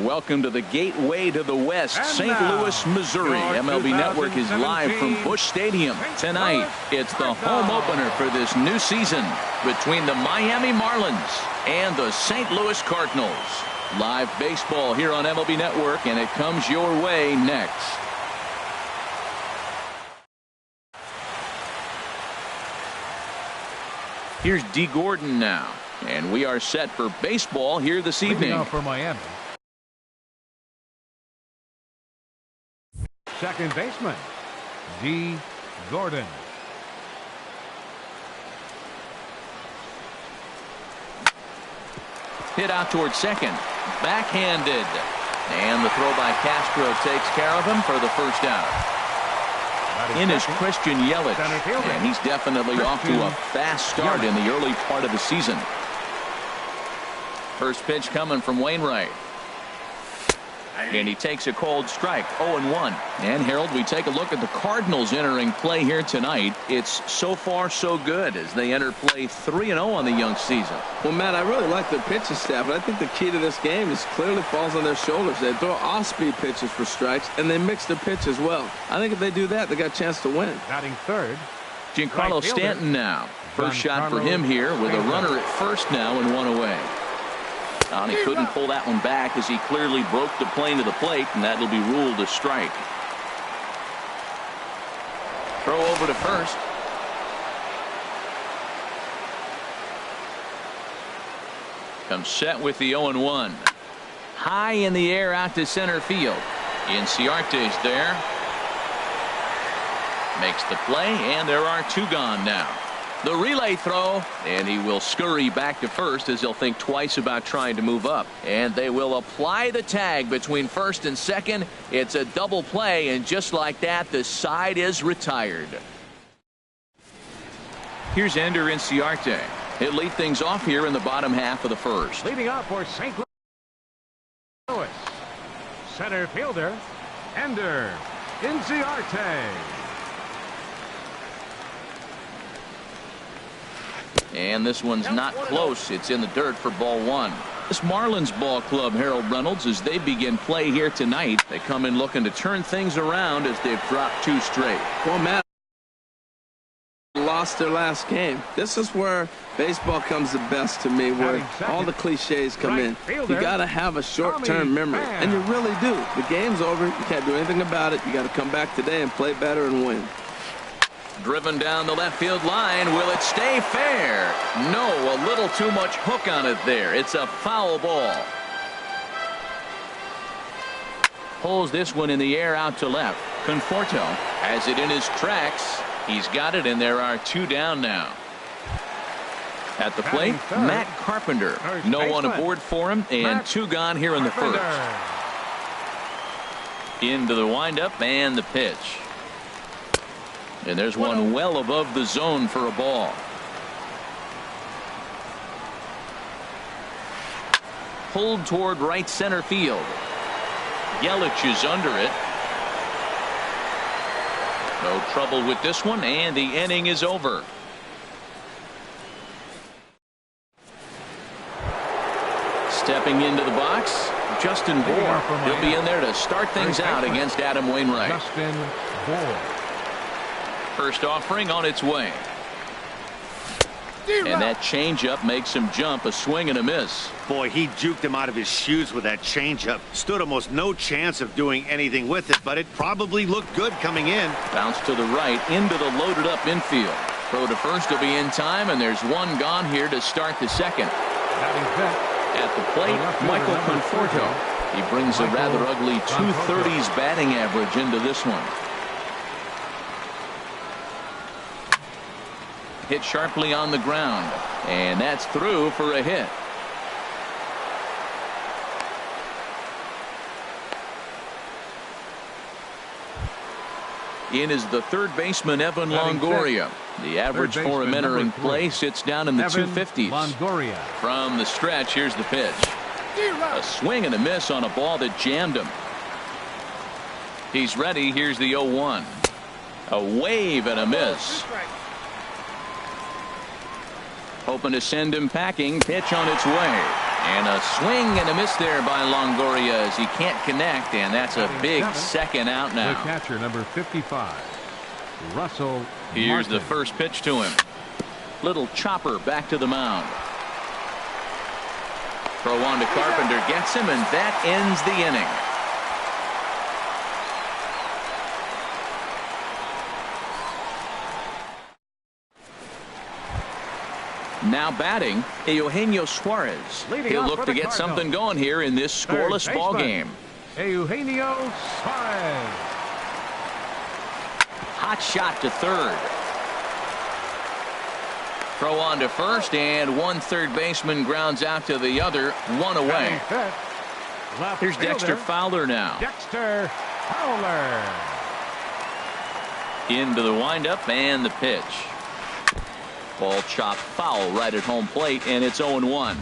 Welcome to the gateway to the West, St. Louis, Missouri. MLB Network is live from Busch Stadium. Tonight, it's the home opener for this new season between the Miami Marlins and the St. Louis Cardinals. Live baseball here on MLB Network, and it comes your way next. Here's D. Gordon now, and we are set for baseball here this evening. For Miami. Second baseman, D. Gordon. Hit out towards second. Backhanded. And the throw by Castro takes care of him for the first out. In is Christian Yelich, and he's definitely off to a fast start in the early part of the season. First pitch coming from Wainwright. And he takes a cold strike, 0-1. And Harold, we take a look at the Cardinals entering play here tonight. It's so far so good as they enter play 3-0 on the young season. Well, Matt, I really like their pitching staff, but I think the key to this game is clearly falls on their shoulders. They throw off-speed pitches for strikes, and they mix their pitch as well. I think if they do that, they got a chance to win. Batting third, Giancarlo Stanton now. First shot for him here with a runner at first now and one away. And he couldn't pull that one back as he clearly broke the plane to the plate, and that'll be ruled a strike. Throw over to first. Comes set with the 0-1. High in the air out to center field. Ytsytsytsyts there. Makes the play, and there are two gone now. The relay throw, and he will scurry back to first as he'll think twice about trying to move up. And they will apply the tag between first and second. It's a double play, and just like that, the side is retired. Here's Ender Ytsytsyts. He'll lead things off here in the bottom half of the first. leading off for St. Louis, center fielder, Ender Ytsytsyts. And this one's not close. It's in the dirt for ball one. This Marlins ball club, Harold Reynolds, as they begin play here tonight, they come in looking to turn things around as they've dropped two straight. Well, Matt, lost their last game. This is where baseball comes the best to me, where all the cliches come in. You got to have a short-term memory, and you really do. The game's over. You can't do anything about it. You got to come back today and play better and win. Driven down the left field line. Will it stay fair? No, a little too much hook on it there. It's a foul ball. Pulls this one in the air out to left. Conforto has it in his tracks. He's got it, and there are two down now. At the plate, Matt Carpenter. No one aboard for him, and two gone here in the first. Into the windup and the pitch. And there's one well above the zone for a ball. Pulled toward right center field. Yelich is under it. No trouble with this one, and the inning is over. Stepping into the box, Justin Bour. He'll be in there to start things out against Adam Wainwright. Justin Bour. First offering on its way. And that changeup makes him jump. A swing and a miss. Boy, he juked him out of his shoes with that changeup. Stood almost no chance of doing anything with it, but it probably looked good coming in. Bounce to the right into the loaded up infield. Throw to first will be in time, and there's one gone here to start the second. At the plate, Michael Conforto. He brings a rather ugly 230s batting average into this one. Hit sharply on the ground, and that's through for a hit. In is the third baseman, Evan Longoria. The average for him entering play sits down in the 250s. Longoria. From the stretch, here's the pitch. A swing and a miss on a ball that jammed him. He's ready. Here's the 0-1. A wave and a miss. Hoping to send him packing. Pitch on its way. And a swing and a miss there by Longoria as he can't connect, and that's a big second out now. The catcher, number 55, Russell. Here's Martin. the first pitch to him. Little chopper back to the mound. Throw on to Carpenter, gets him, and that ends the inning. Now batting, Eugenio Suarez. He'll look to get something going here in this scoreless ball game. Eugenio Suarez. Hot shot to third. Throw on to first, and one third baseman grounds out to the other, one away. Here's Dexter Fowler now. Dexter Fowler. Into the windup and the pitch. Ball chopped foul right at home plate, and it's 0-1.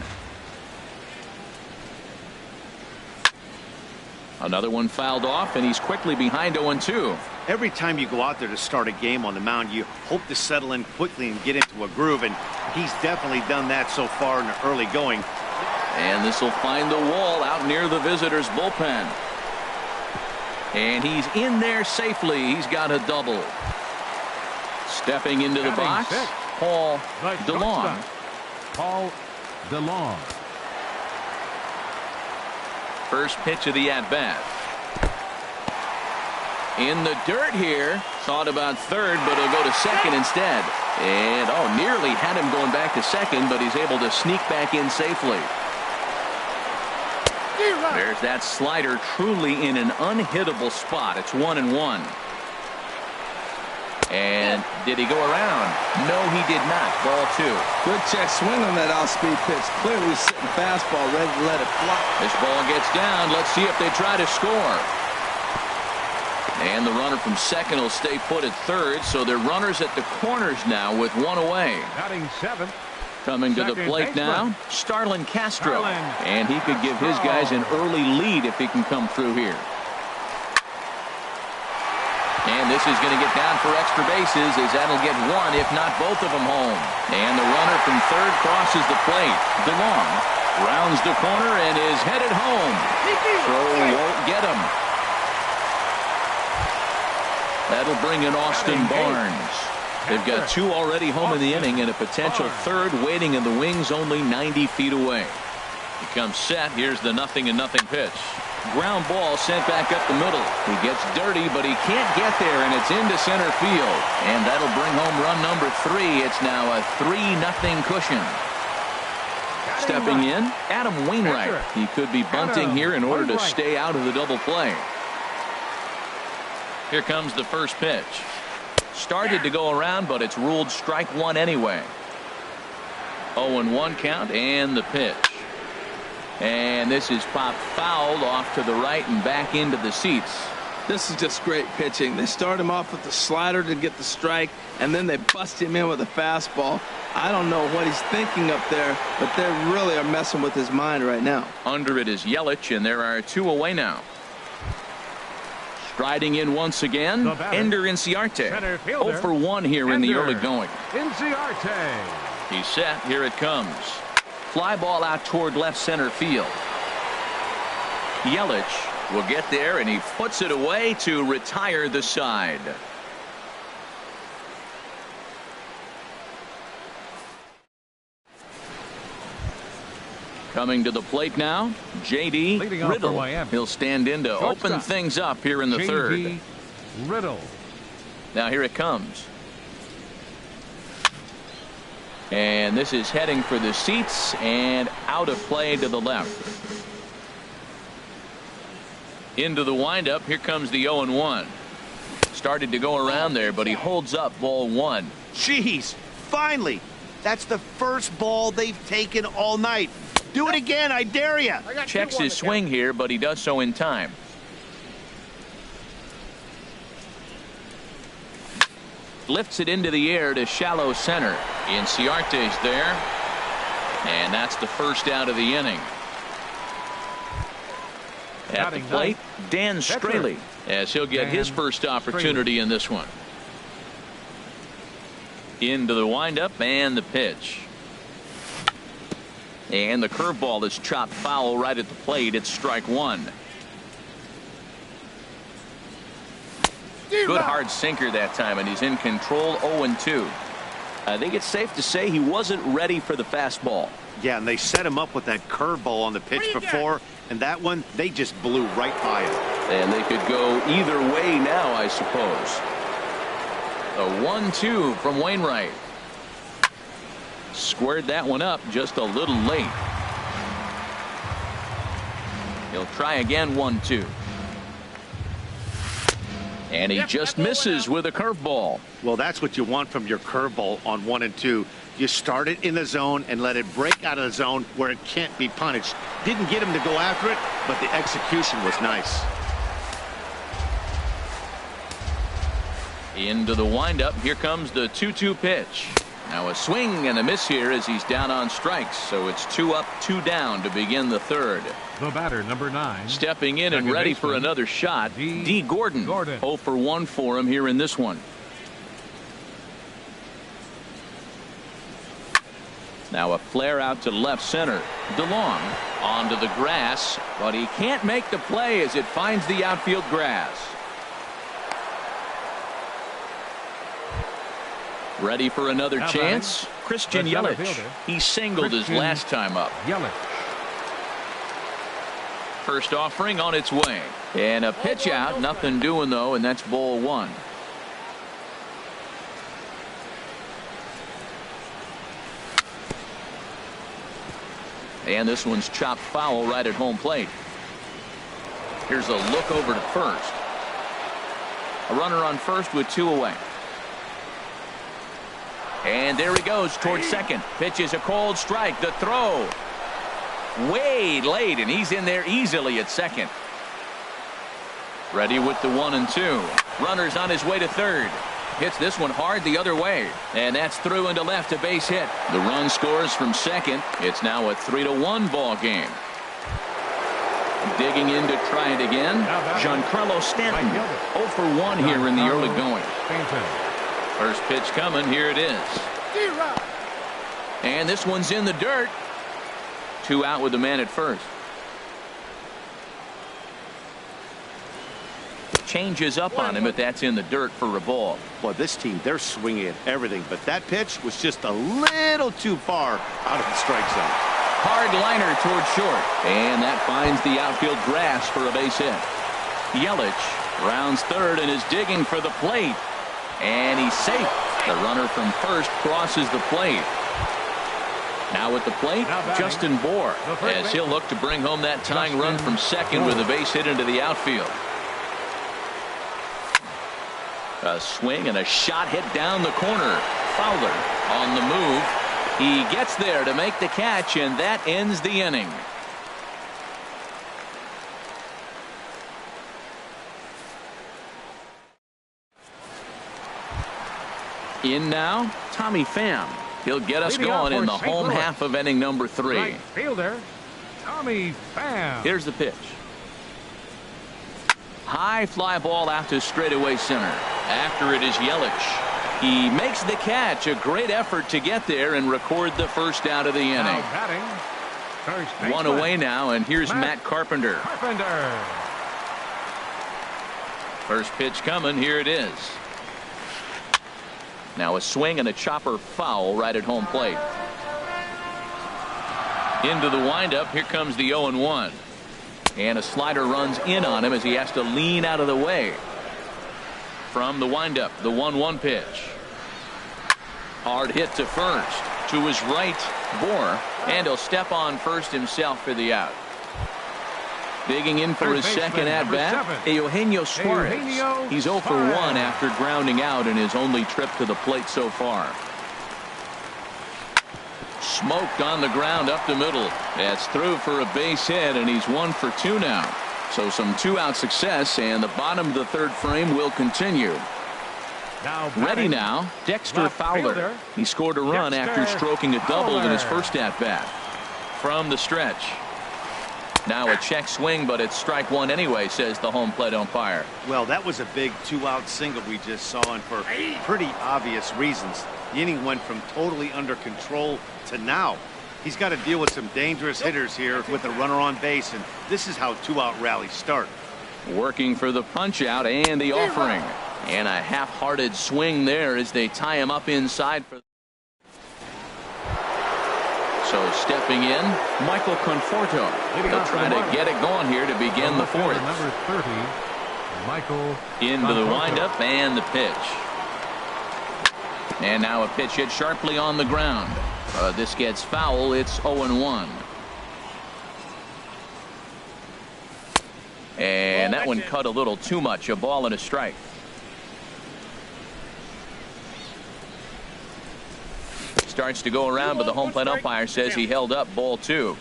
Another one fouled off, and he's quickly behind 0-2. Every time you go out there to start a game on the mound, you hope to settle in quickly and get into a groove, and he's definitely done that so far in the early going. And this will find the wall out near the visitors' bullpen. And he's in there safely. He's got a double. Stepping into the box, Paul DeLong. Paul DeLong. First pitch of the at-bat. In the dirt here. Thought about third, but he'll go to second instead. And, nearly had him going back to second, but he's able to sneak back in safely. There's that slider truly in an unhittable spot. It's 1-1. And did he go around? No, he did not. Ball 2. Good check swing on that off-speed pitch. Clearly sitting fastball, ready to let it fly. This ball gets down. Let's see if they try to score. And the runner from second will stay put at third, so they're runners at the corners now with one away. Batting seventh. Coming to the plate now, Starlin Castro. And he could give his guys an early lead if he can come through here. And this is going to get down for extra bases, as that'll get one, if not both of them, home. And the runner from third crosses the plate. DeLong rounds the corner and is headed home. Throw won't get him. That'll bring in Austin Barnes. They've got two already home in the inning and a potential third waiting in the wings only 90 feet away. He comes set. Here's the 0-0 pitch. Ground ball sent back up the middle. He gets dirty, but he can't get there, and it's into center field. And that'll bring home run number 3. It's now a 3-0 cushion. Stepping in, Adam Wainwright. He could be bunting here in order to stay out of the double play. Here comes the first pitch. Started to go around, but it's ruled strike one anyway. 0-1 count, and the pitch. And this is popped fouled off to the right and back into the seats. This is just great pitching. They start him off with the slider to get the strike, and then they bust him in with a fastball. I don't know what he's thinking up there, but they really are messing with his mind right now. Under it is Yelich, and there are 2 away now. Striding in once again, Ender Inciarte. 0 for 1 here in the early going. Inciarte. He's set. Here it comes. Fly ball out toward left center field. Yelich will get there, and he puts it away to retire the side. Coming to the plate now, J.D. Riddle. He'll stand in to open things up here in the third. Riddle. Now here it comes. And this is heading for the seats and out of play to the left. Into the windup. Here comes the 0-1. Started to go around there, but he holds up ball 1. Jeez, finally. That's the first ball they've taken all night. Do it again, I dare you. Checks his swing here, but he does so in time. Lifts it into the air to shallow center. Inciarte's there. And that's the first out of the inning. At the plate, Dan Straley, as he'll get his first opportunity in this one. Into the windup and the pitch. And the curveball is chopped foul right at the plate. It's strike one. Good hard sinker that time, and he's in control. 0-2. I think it's safe to say he wasn't ready for the fastball. Yeah, and they set him up with that curveball on the pitch before, and that one, they just blew right by him. And they could go either way now, I suppose. A 1-2 from Wainwright. Squared that one up just a little late. He'll try again. 1-2. And he just misses with a curveball. Well, that's what you want from your curveball on 1 and 2. You start it in the zone and let it break out of the zone where it can't be punished. Didn't get him to go after it, but the execution was nice. Into the windup. Here comes the 2-2 pitch. Now a swing and a miss here as he's down on strikes. So it's 2 up, 2 down to begin the third. The batter, number 9. Stepping in and ready for another shot, D. Gordon. 0 for 1 for him here in this one. Now a flare out to left center. DeLong onto the grass, but he can't make the play as it finds the outfield grass. Ready for another chance? Christian Yelich. He singled his last time up. Yelich. First offering on its way. And a pitch out. Nothing doing, though, and that's ball 1. And this one's chopped foul right at home plate. Here's a look over to first. A runner on first with 2 away. And there he goes towards second. Pitch is a cold strike. The throw. Way late, and he's in there easily at second. Ready with the 1 and 2. Runner's on his way to third. Hits this one hard the other way. And that's through into left, a base hit. The run scores from second. It's now a 3-1 ball game. Digging in to try it again. Giancarlo Stanton. 0 for 1 here in the early going. First pitch coming. Here it is. And this one's in the dirt. 2 out with the man at first. Changes up on him, but that's in the dirt for a ball. Boy, this team, they're swinging at everything, but that pitch was just a little too far out of the strike zone. Hard liner towards short, and that finds the outfield grass for a base hit. Yelich rounds third and is digging for the plate, and he's safe. The runner from first crosses the plate. Now at the plate, Justin Bour, as he'll look to bring home that tying run from second with a base hit into the outfield. A swing and a shot hit down the corner. Fowler on the move. He gets there to make the catch, and that ends the inning. In now, Tommy Pham. He'll get us going in the home half of inning number 3. Right fielder, Tommy Pham. Here's the pitch. High fly ball out to straightaway center. After it is Yelich. He makes the catch. A great effort to get there and record the first out of the inning. Batting, 1 away now, and here's Matt Carpenter. First pitch coming. Here it is. Now a swing and a chopper foul right at home plate. Into the windup. Here comes the 0-1. And a slider runs in on him as he has to lean out of the way. From the windup, the 1-1 pitch. Hard hit to first. To his right, Bour. And he'll step on first himself for the out. Digging in for his second at-bat, Eugenio Suarez. He's 0 for 1 after grounding out in his only trip to the plate so far. Smoked on the ground up the middle. That's through for a base hit, and he's 1 for 2 now. So some 2-out success, and the bottom of the third frame will continue. Ready now, Dexter Fowler. He scored a run after stroking a double in his first at-bat. From the stretch. Now a check swing, but it's strike 1 anyway, says the home plate umpire. Well, that was a big 2-out single we just saw, and for pretty obvious reasons. The inning went from totally under control to now He's got to deal with some dangerous hitters here with a runner on base, and this is how two-out rallies start. Working for the punch out and the offering. And a half-hearted swing there as they tie him up inside. So stepping in, Michael Conforto. They'll try to get it going here to begin the fourth. Number 30, Michael Into the windup and the pitch. And now a pitch hit sharply on the ground. This gets foul. It's 0-1. And that one cut a little too much. A ball and a strike. Starts to go around, but the home plate umpire says he held up ball 2.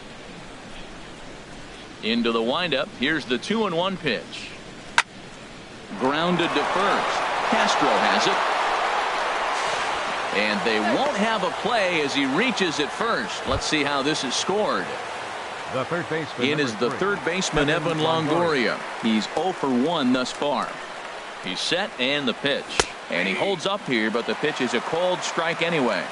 Into the windup. Here's the 2-1 pitch. Grounded to first. Castro has it. And they won't have a play as he reaches at first. Let's see how this is scored. The third baseman. It is the third baseman, Evan Longoria. He's 0 for 1 thus far. He's set and the pitch. And he holds up here, but the pitch is a called strike anyway.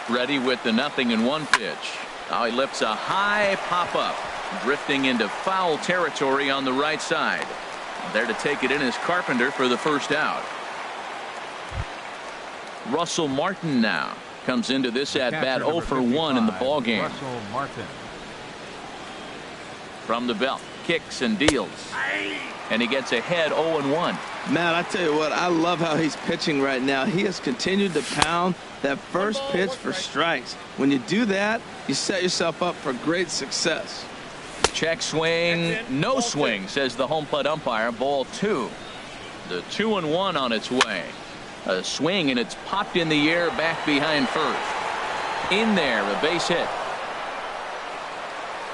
Ready with the 0-1 pitch. Now he lifts a high pop-up. Drifting into foul territory on the right side. There to take it in is Carpenter for the first out. Russell Martin now comes into this at bat 0 for 1 in the ball game. Russell Martin. From the belt, kicks and deals, and he gets ahead 0-1. Man, I tell you what, I love how he's pitching right now. He has continued to pound that first pitch for strikes. When you do that, you set yourself up for great success. Check swing, no swing, says the home plate umpire. Ball 2. The 2-1 on its way. A swing, and it's popped in the air back behind first. In there, a base hit.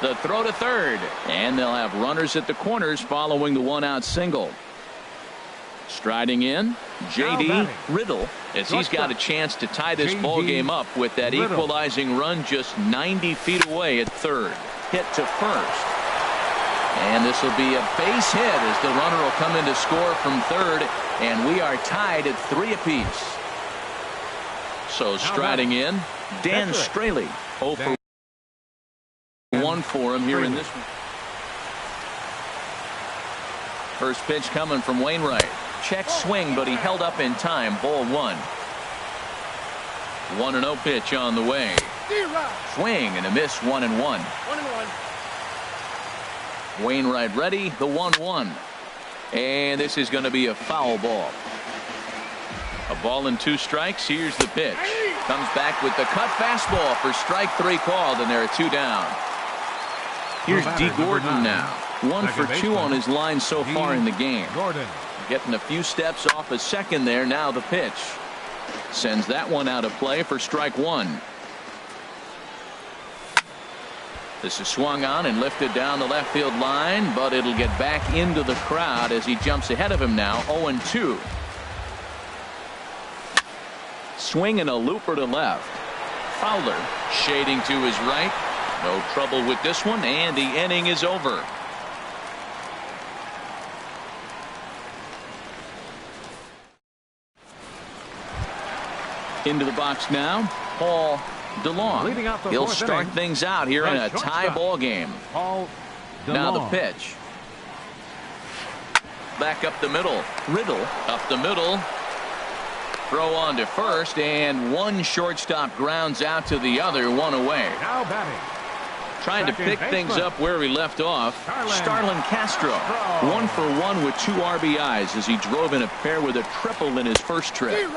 The throw to third, and they'll have runners at the corners following the one-out single. Striding in, J.D. Riddle, as he's got a chance to tie this ball game up with that equalizing run just 90 feet away at third. Hit to first. And this will be a base hit as the runner will come in to score from third, and we are tied at 3 apiece. So striding in, Dan Straley. 0 for 1 for him here in this one. First pitch coming from Wainwright. Check swing, but he held up in time. Ball 1. 1-0 pitch on the way. Swing and a miss. 1-1. Wainwright ready. The 1-1. And this is going to be a foul ball. A ball and 2 strikes. Here's the pitch. Comes back with the cut fastball for strike 3 called, and there are 2 down. Here's D. Gordon now. 1 for 2 on his line so far in the game. Getting a few steps off a second there. Now the pitch. Sends that one out of play for strike 1. This is swung on and lifted down the left field line, but it'll get back into the crowd as he jumps ahead of him now. 0-2. Swing and a looper to left. Fowler shading to his right. No trouble with this one, and the inning is over. Into the box now, Paul DeLong. He'll start things out here in a tie ball game. Now the pitch. Back up the middle. Riddle up the middle. Throw on to first, and one shortstop grounds out to the other. 1 away. Now batting. Trying to pick things up where he left off. Starlin Castro. 1 for 1 with 2 RBIs as he drove in a pair with a triple in his first trip.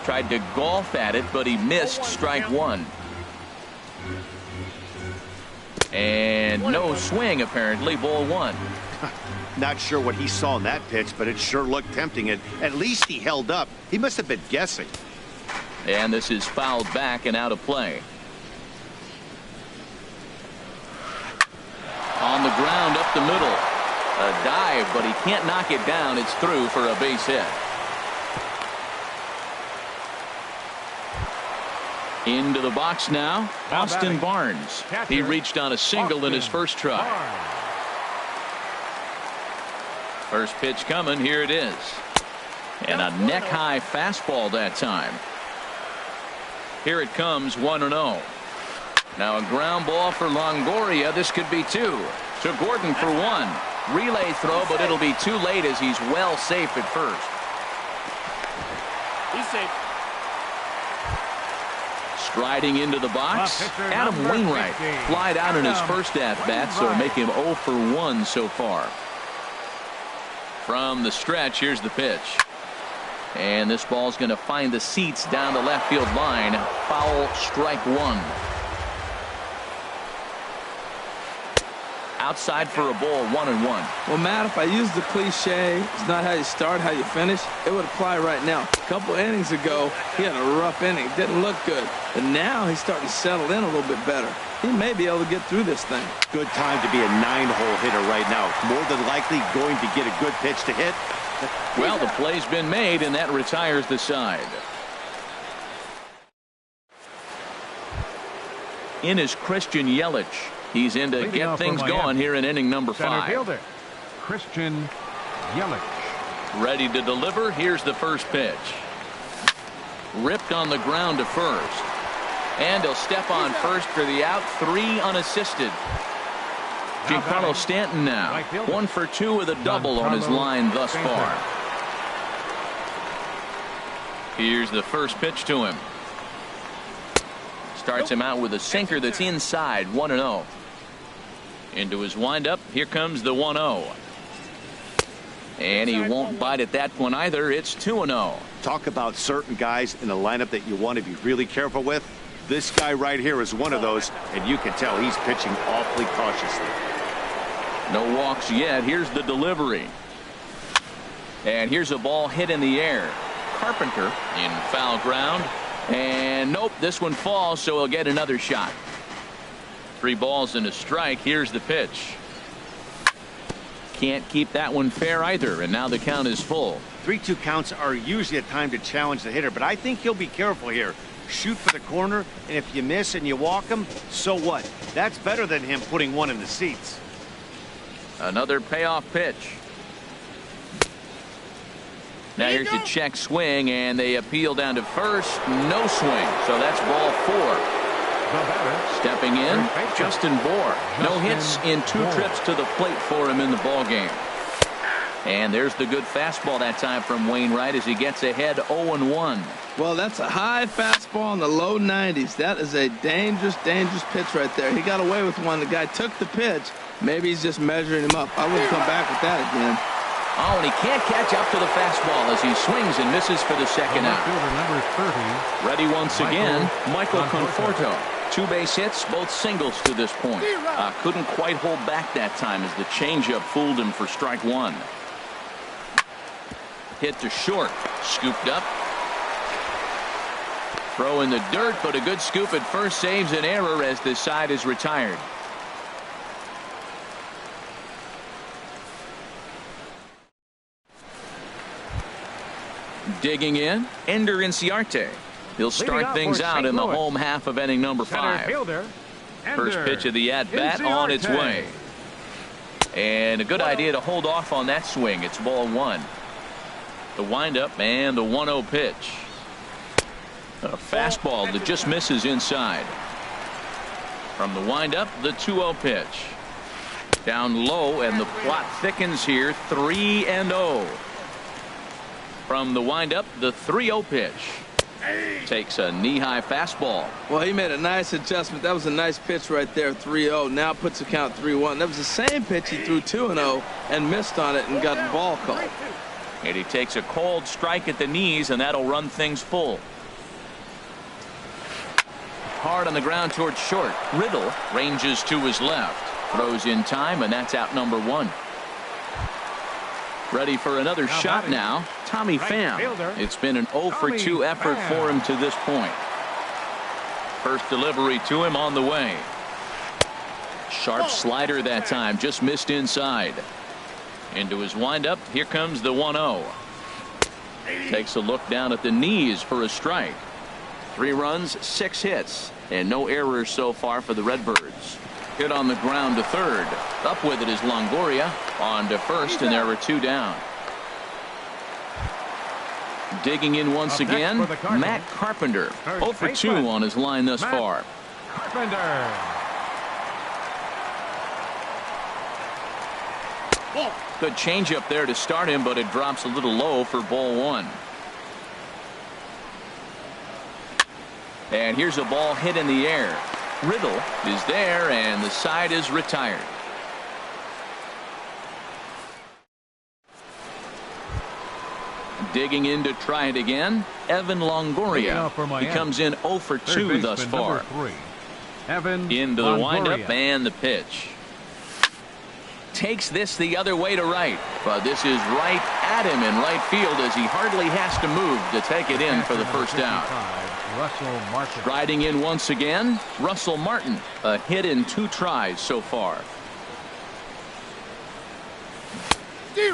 Tried to golf at it, but he missed strike 1. And no swing, apparently. Ball 1. Not sure what he saw in that pitch, but it sure looked tempting. And at least he held up. He must have been guessing. And this is fouled back and out of play. On the ground up the middle. A dive, but he can't knock it down. It's through for a base hit. Into the box now, Austin Barnes. He reached on a single in his first try. First pitch coming. Here it is. And a neck-high fastball that time. Here it comes. 1-0. Now a ground ball for Longoria. This could be 2. To Gordon for 1. Relay throw, but it'll be too late as he's well safe at first. He's safe. Striding into the box, Adam Wainwright flied out in his first at-bat, so make him 0 for 1 so far. From the stretch, here's the pitch. And this ball's going to find the seats down the left field line. Foul, strike 1. Outside for a ball, 1-1. Well, Matt, if I use the cliche, it's not how you start, how you finish, it would apply right now. A couple innings ago, he had a rough inning. Didn't look good. But now he's starting to settle in a little bit better. He may be able to get through this thing. Good time to be a 9-hole hitter right now. More than likely going to get a good pitch to hit. Well, the play's been made, and that retires the side. In is Christian Yelich. He's in to get things going here in inning number 5. Fielder, Christian Yelich. Ready to deliver. Here's the first pitch. Ripped on the ground to first. And he'll step on first for the out. 3 unassisted. Giancarlo Stanton now. 1 for 2 with a double on his line thus far. Here's the first pitch to him. Starts him out with a sinker that's inside. 1-0. Into his windup. Here comes the 1-0. And he won't bite at that one either. It's 2-0. Talk about certain guys in the lineup that you want to be really careful with. This guy right here is one of those, and you can tell he's pitching awfully cautiously. No walks yet. Here's the delivery. And here's a ball hit in the air. Carpenter in foul ground. And nope, this one falls, so he'll get another shot. 3 balls and a strike. Here's the pitch. Can't keep that one fair either, and now the count is full. 3-2 counts are usually a time to challenge the hitter, but I think he'll be careful here. Shoot for the corner, and if you miss and you walk him, so what? That's better than him putting one in the seats. Another payoff pitch. Now here's a check swing, and they appeal down to first. No swing, so that's ball 4. Stepping in, Justin Bour. No hits in 2 trips to the plate for him in the ball game. And there's the good fastball that time from Wainwright as he gets ahead 0-1. Well, that's a high fastball in the low 90s. That is a dangerous, dangerous pitch right there. He got away with one. The guy took the pitch. Maybe he's just measuring him up. I wouldn't come back with that again. Oh, and he can't catch up to the fastball as he swings and misses for the second out. Number 30. Ready once again, Michael Conforto. 2 base hits, both singles to this point. Couldn't quite hold back that time as the changeup fooled him for strike 1. Hit to short, scooped up. Throw in the dirt, but a good scoop at first saves an error as this side is retired. Digging in, Ender Inciarte. He'll start things out in the home half of inning number 5. First pitch of the at-bat on its way. And a good idea to hold off on that swing. It's ball 1. The windup and the 1-0 pitch. A fastball that just misses inside. From the windup, the 2-0 pitch. Down low, and the plot thickens here. 3-0. From the windup, the 3-0 pitch. Takes a knee-high fastball. Well, he made a nice adjustment. That was a nice pitch right there, 3-0. Now puts the count 3-1. That was the same pitch he threw 2-0 and missed on it and got the ball called. And he takes a cold strike at the knees, and that'll run things full. Hard on the ground towards short. Riddle ranges to his left. Throws in time, and that's out number 1. Ready for another shot now. Tommy Pham. It's been an 0 for 2 effort for him to this point. First delivery to him on the way. Sharp slider that time. Just missed inside. Into his windup. Here comes the 1-0. Takes a look down at the knees for a strike. 3 runs, 6 hits, and no errors so far for the Redbirds. Hit on the ground to third. Up with it is Longoria. On to first, and there are 2 down. Digging in once again, Matt Carpenter. 0 for 2 on his line thus far. Carpenter. Good changeup there to start him, but it drops a little low for ball one. And here's a ball hit in the air. Riddle is there, and the side is retired. Digging in to try it again, Evan Longoria. He comes in 0 for 2 thus far. Evan Into the Longoria. windup and the pitch. Takes this the other way to right, but this is right at him in right field as he hardly has to move to take it in for the first out. Russell Martin. Riding in once again, Russell Martin, a hit in 2 tries so far.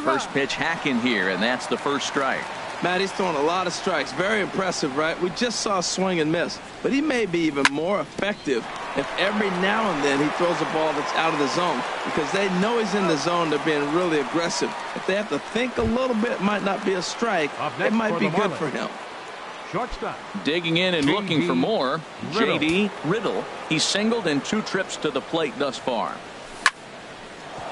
First pitch hack in here, and that's the first strike. Matt, he's throwing a lot of strikes. Very impressive, right? We just saw a swing and miss, but he may be even more effective if every now and then he throws a ball that's out of the zone, because they know he's in the zone. They're being really aggressive. If they have to think a little bit, it might not be a strike. It might be good for him. Shortstop. Digging in and looking for more, Riddle. J.D. Riddle. He's singled in 2 trips to the plate thus far.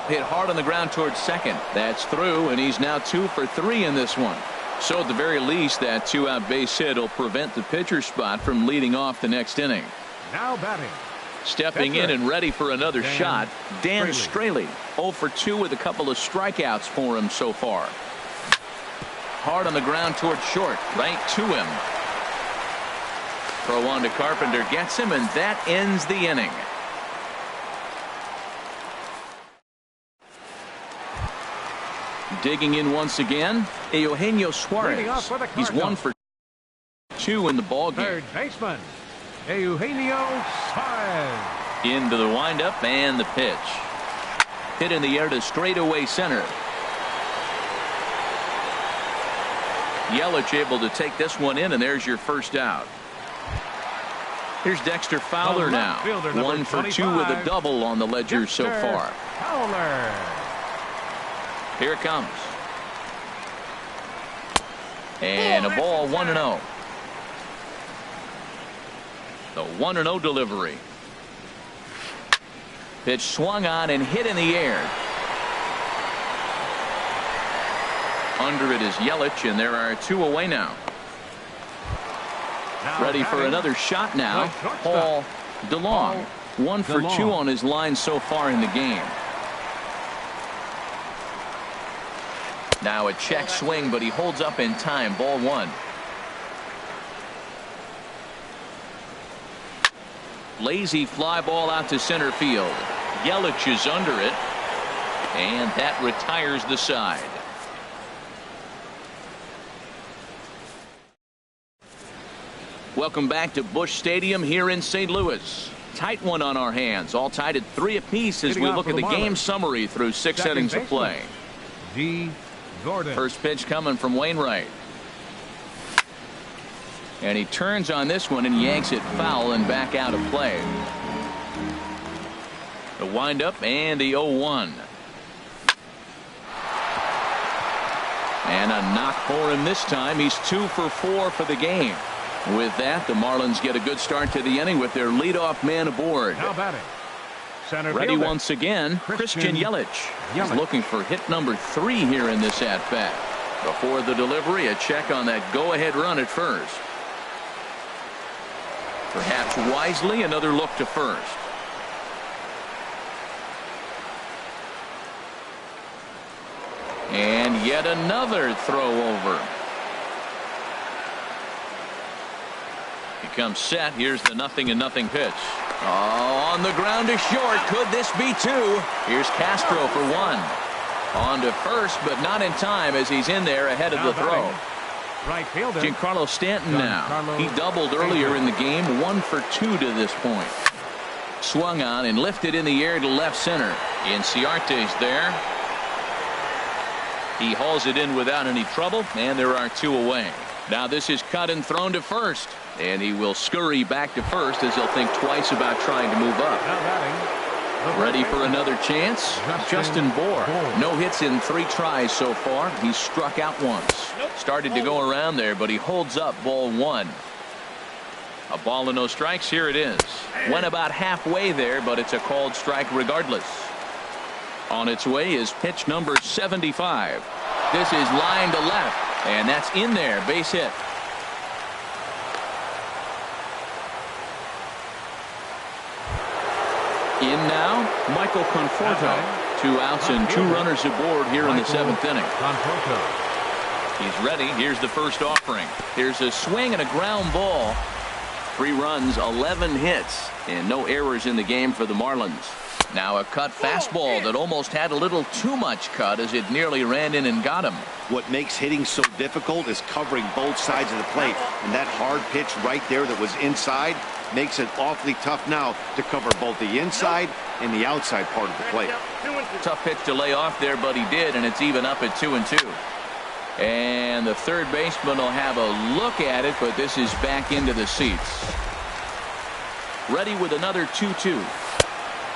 Hit hard on the ground towards second. That's through, and he's now 2 for 3 in this one. So at the very least, that 2-out base hit will prevent the pitcher spot from leading off the next inning. Now batting. Stepping in and ready for another shot, Dan Straley. 0 for 2 with a couple of strikeouts for him so far. Hard on the ground towards short, right to him. Throw on to Carpenter, gets him, and that ends the inning. Digging in once again, Eugenio Suarez. He's 1 for 2 in the ball game. Third baseman, Eugenio Suarez. Into the windup and the pitch. Hit in the air to straightaway center. Yelich able to take this one in, and there's your first out. Here's Dexter Fowler now. 1 for 2 with a double on the ledger so far. Fowler. Here it comes. And a ball 1-0. The 1-0 delivery. Pitch swung on and hit in the air. Under it is Yelich, and there are 2 away now. Ready for another shot now. Paul DeLong. 1 for 2 on his line so far in the game. Now a check swing, but he holds up in time. Ball 1. Lazy fly ball out to center field. Yelich is under it, and that retires the side. Welcome back to Busch Stadium here in St. Louis. Tight one on our hands, all tied at 3 apiece as we look at the game summary through 6 innings of play. G. Gordon. First pitch coming from Wainwright. And he turns on this one and yanks it foul and back out of play. The windup and the 0-1. And a knock for him this time. He's 2 for 4 for the game. With that, the Marlins get a good start to the inning with their leadoff man aboard. Now batting. Center Ready fielder. once again, Christian Yelich. He's looking for hit number 3 here in this at-bat. Before the delivery, a check on that go-ahead run at first. Perhaps wisely, another look to first. And yet another throw over. He comes set. Here's the 0-0 pitch. Oh, on the ground to short. Could this be 2? Here's Castro for 1. On to first, but not in time as he's in there ahead of the throw. Right fielder. Giancarlo Stanton now. He doubled earlier in the game. 1 for 2 to this point. Swung on and lifted in the air to left center. Inciarte's there. He hauls it in without any trouble, and there are 2 away. Now this is cut and thrown to first. And he will scurry back to first as he'll think twice about trying to move up. Ready for another chance? Justin Bour. No hits in 3 tries so far. He's struck out once. Started to go around there, but he holds up ball 1. A ball and no strikes. Here it is. Went about halfway there, but it's a called strike regardless. On its way is pitch number 75. This is line to left, and that's in there. Base hit. In now, Michael Conforto. 2 outs and 2 runners aboard here in the 7th inning. He's ready. Here's the first offering. Here's a swing and a ground ball. 3 runs, 11 hits, and no errors in the game for the Marlins. Now a cut fastball that almost had a little too much cut as it nearly ran in and got him. What makes hitting so difficult is covering both sides of the plate, and that hard pitch right there that was inside makes it awfully tough now to cover both the inside and the outside part of the plate. Tough pitch to lay off there, but he did, and it's even up at 2-2. And the third baseman will have a look at it, but this is back into the seats. Ready with another 2-2.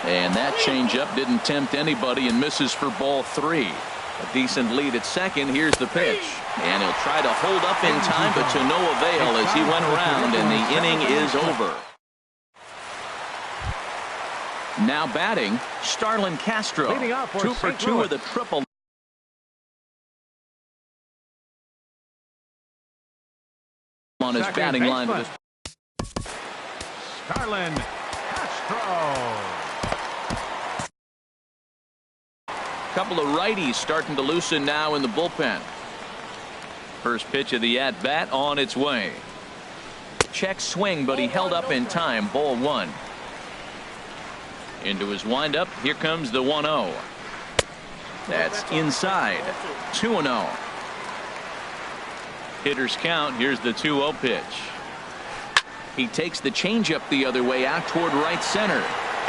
And that changeup didn't tempt anybody and misses for ball 3. A decent lead at second. Here's the pitch. And he'll try to hold up in time, but to no avail as he went around, and the inning is over. Now batting, Starlin Castro. 2 for 2 with a triple. On his batting line. Starlin Castro. Couple of righties starting to loosen now in the bullpen. First pitch of the at-bat on its way. Check swing, but he held up in time. Ball 1. Into his windup. Here comes the 1-0. That's inside. 2-0. Hitters count. Here's the 2-0 pitch. He takes the changeup the other way out toward right center.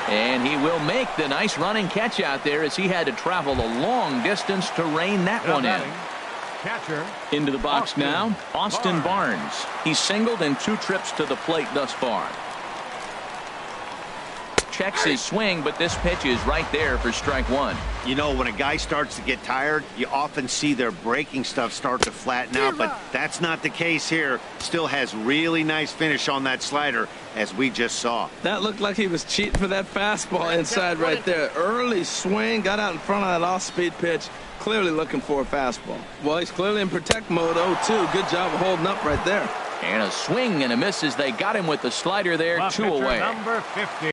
And he will make the nice running catch out there as he had to travel a long distance to rein that one in. Catcher. Into the box now, Austin Barnes. He's singled in 2 trips to the plate thus far. Checks his swing, but this pitch is right there for strike 1. You know, when a guy starts to get tired, you often see their breaking stuff start to flatten out, but that's not the case here. Still has really nice finish on that slider, as we just saw. That looked like he was cheating for that fastball inside right there. Early swing, got out in front of that off-speed pitch. Clearly looking for a fastball. Well, he's clearly in protect mode 0-2. Good job of holding up right there. And a swing and a miss as they got him with the slider there. 2 away. Number 50.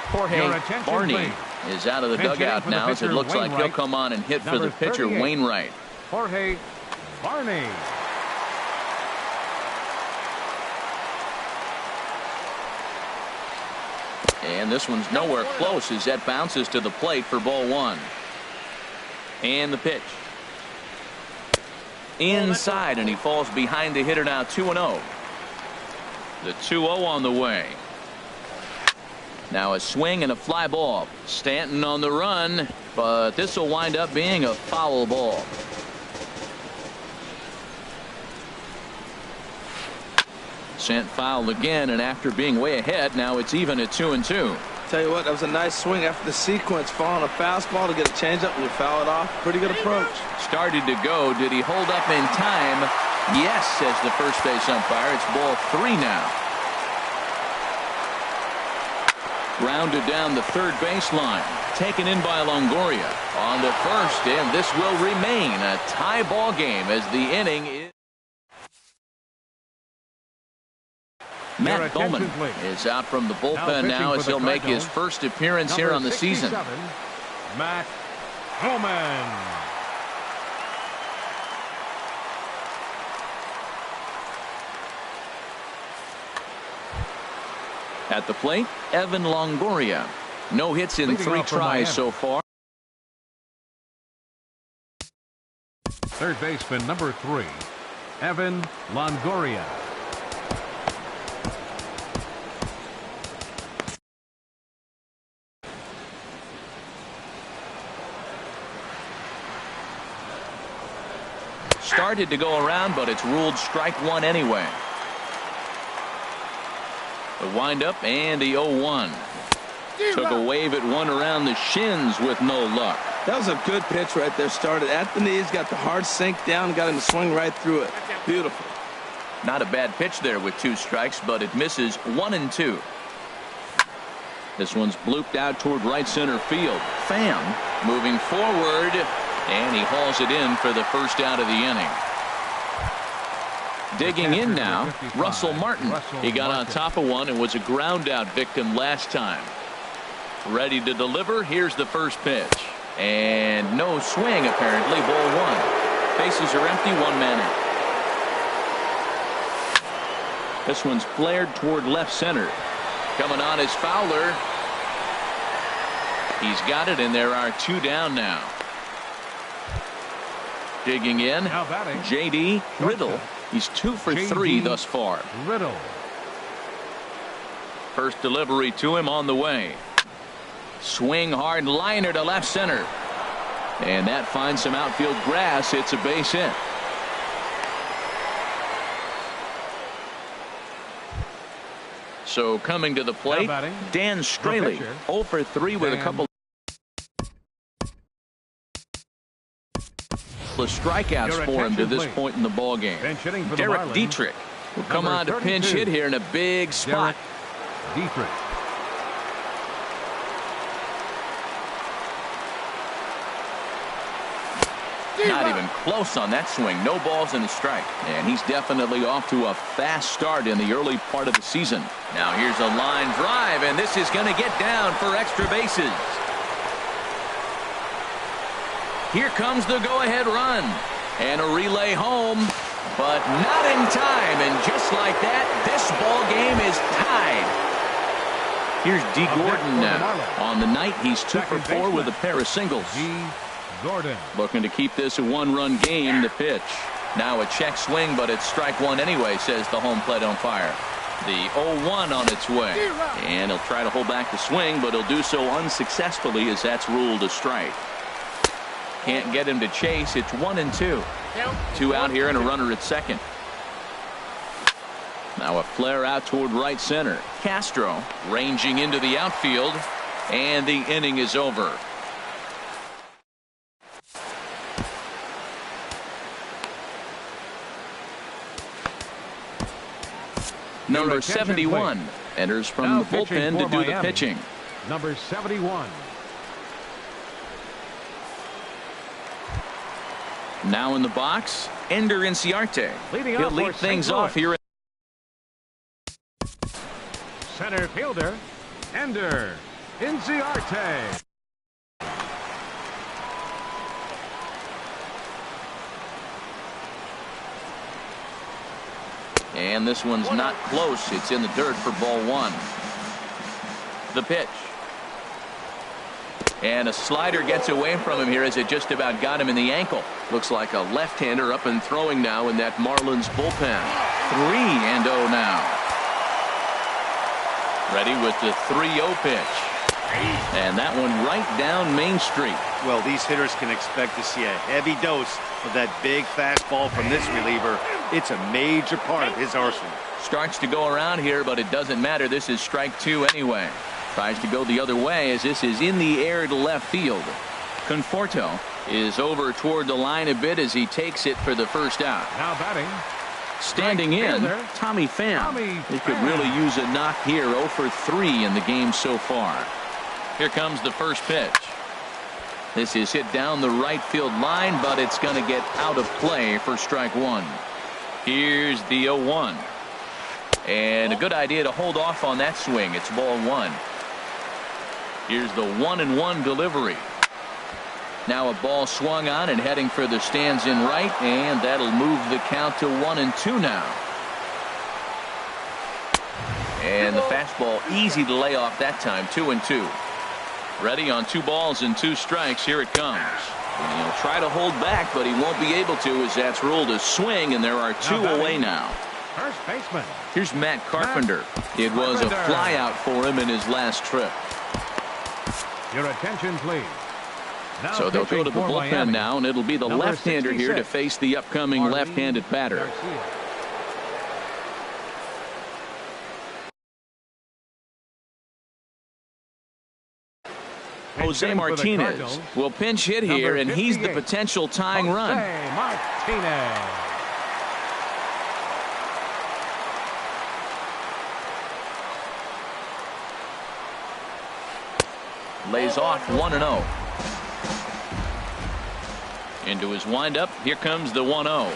Jorge Barney is out of the dugout now as it looks like he'll come on and hit for the pitcher Wainwright. Jorge Barney. And this one's nowhere close as that bounces to the plate for ball 1. And the pitch. Inside, and he falls behind the hitter now. 2-0. The 2-0 on the way. Now a swing and a fly ball. Stanton on the run, but this will wind up being a foul ball. Sent foul again, and after being way ahead, now it's even at 2-2. Tell you what, that was a nice swing after the sequence. Following a fastball to get a changeup and you foul it off. Pretty good approach. Started to go. Did he hold up in time? Yes, says the first base umpire. It's ball 3 now. Grounded down the third baseline. Taken in by Longoria on the first, and this will remain a tie ball game as the inning is. Matt Bowman is out from the bullpen now as he'll make his first appearance here on the season. Matt Bowman. At the plate, Evan Longoria. No hits in 3 tries so far. Third baseman number 3, Evan Longoria. Started to go around, but it's ruled strike 1 anyway. The windup and the 0-1. Took a wave at one around the shins with no luck. That was a good pitch right there. Started at the knees, got the hard sink down, got him to swing right through it. Beautiful. Not a bad pitch there with 2 strikes, but it misses 1-2. This one's blooped out toward right center field. Pham moving forward, and he hauls it in for the first out of the inning. Digging in now, Russell Martin. He got on top of one and was a ground out victim last time. Ready to deliver. Here's the first pitch. And no swing, apparently. Ball 1. Bases are empty. 1 man out. This one's flared toward left center. Coming on is Fowler. He's got it, and there are 2 down now. Digging in, J.D. Riddle. He's 2 for 3 thus far. Riddle. First delivery to him on the way. Swing hard liner to left center. And that finds some outfield grass. It's a base hit. So coming to the plate, Dan Straley, 0 for 3 with a couple of strikeouts for him to this point in the ball game. Derek Dietrich will come on to pinch hit here in a big spot. Dietrich. Not even close on that swing. No balls and a strike. And he's definitely off to a fast start in the early part of the season. Now here's a line drive, and this is going to get down for extra bases. Here comes the go-ahead run. And a relay home, but not in time. And just like that, this ball game is tied. Here's D. Gordon now. On the night, he's 2 for 4 with a pair of singles. Gordon. Looking to keep this a 1-run game. The pitch. Now a check swing, but it's strike 1 anyway, says the home plate umpire. The 0-1 on its way. And he'll try to hold back the swing, but he'll do so unsuccessfully as that's ruled a strike. Can't get him to chase. It's 1-2. 2 out here and a runner at second. Now a flare out toward right center. Castro ranging into the outfield, and the inning is over. Number 71 enters from the bullpen to do the pitching. Number 71. Now in the box, Ender Inciarte. He'll lead things off here. Center fielder, Ender Inciarte. And this one's not close. It's in the dirt for ball 1. The pitch. And a slider gets away from him here as it just about got him in the ankle. Looks like a left-hander up and throwing now in that Marlins bullpen. 3-0 now. Ready with the 3-0 pitch. And that one right down Main Street. Well, these hitters can expect to see a heavy dose of that big fastball from this reliever. It's a major part of his arsenal. Starts to go around here, but it doesn't matter. This is strike 2 anyway. Tries to go the other way as this is in the air to left field. Conforto is over toward the line a bit as he takes it for the first out. Now batting. Standing in, Tommy Pham. He could really use a knock here. 0 for 3 in the game so far. Here comes the first pitch. This is hit down the right field line, but it's going to get out of play for strike 1. Here's the 0-1. And a good idea to hold off on that swing. It's ball 1. Here's the 1-1 delivery. Now a ball swung on and heading for the stands in right, and that'll move the count to 1-2 now. And the fastball easy to lay off that time. 2-2. Ready on 2 balls and 2 strikes. Here it comes. And he'll try to hold back, but he won't be able to as that's ruled a swing, and there are 2 away now. First baseman. Here's Matt Carpenter. It was a flyout for him in his last trip. Your attention, please. Now so they'll go to the bullpen Miami. now, and it'll be the left-hander here to face the upcoming left-handed batter. Garcia. Jose Martinez will pinch hit here, and he's the potential tying run. Martinez. lays off 1-0. Into his windup. Here comes the 1-0.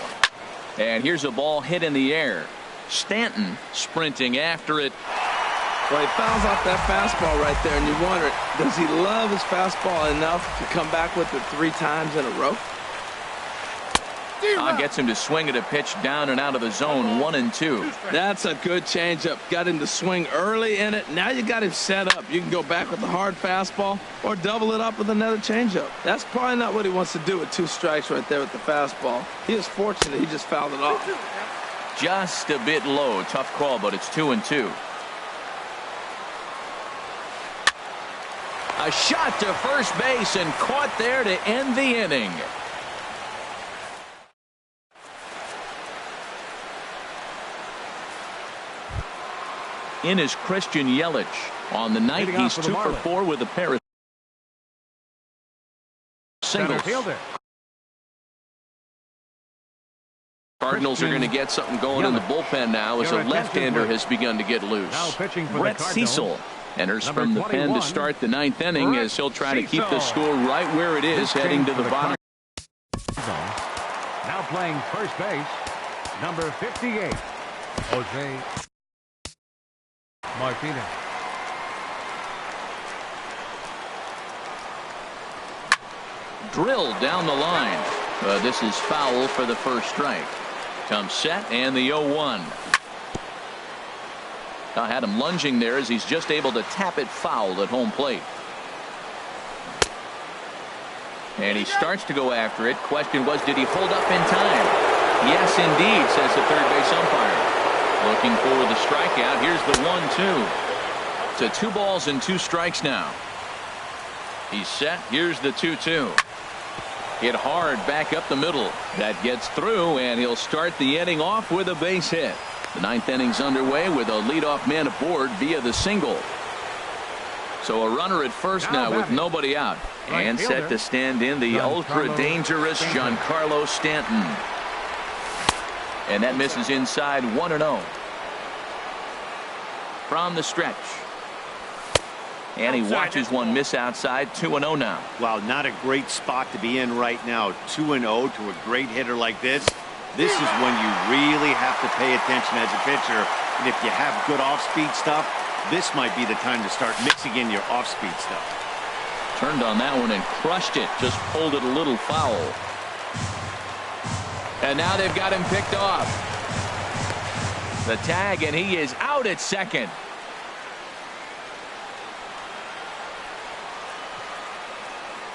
And here's a ball hit in the air. Stanton sprinting after it. Well, he fouls off that fastball right there, and you wonder, does he love his fastball enough to come back with it 3 times in a row? Gets him to swing at a pitch down and out of the zone, 1-2. That's a good changeup. Got him to swing early in it. Now you got him set up. You can go back with the hard fastball or double it up with another changeup. That's probably not what he wants to do with 2 strikes right there with the fastball. He is fortunate he just fouled it off. Just a bit low. Tough call, but it's 2-2. A shot to first base and caught there to end the inning. In is Christian Yelich. On the night, he's 2 for 4 with a pair of singles. Cardinals are going to get something going in the bullpen now as a left-hander has begun to get loose. Brett Cecil enters from the pen to start the 9th inning as he'll try to keep the score right where it is heading to the bottom. Now playing first base, number 58, Jose Martinez. Drilled down the line. This is foul for the first strike. Comes set and the 0-1. I had him lunging there as he's just able to tap it foul at home plate. And he starts to go after it. Question was, did he hold up in time? Yes, indeed, says the third base umpire. Looking for the strikeout. Here's the 1-2. To 2 balls and 2 strikes now. He's set. Here's the 2-2. Hit hard back up the middle. That gets through, and he'll start the inning off with a base hit. The 9th inning's underway with a leadoff man aboard via the single. So a runner at first now with nobody out. And set to stand in the ultra-dangerous Giancarlo Stanton. And that misses inside 1-0. From the stretch. And he watches one miss outside. 2-0 now. Well, not a great spot to be in right now. 2-0 to a great hitter like this. This is when you really have to pay attention as a pitcher. And if you have good off-speed stuff, this might be the time to start mixing in your off-speed stuff. Turned on that one and crushed it. Just pulled it a little foul. And now they've got him picked off. The tag, and he is out at second.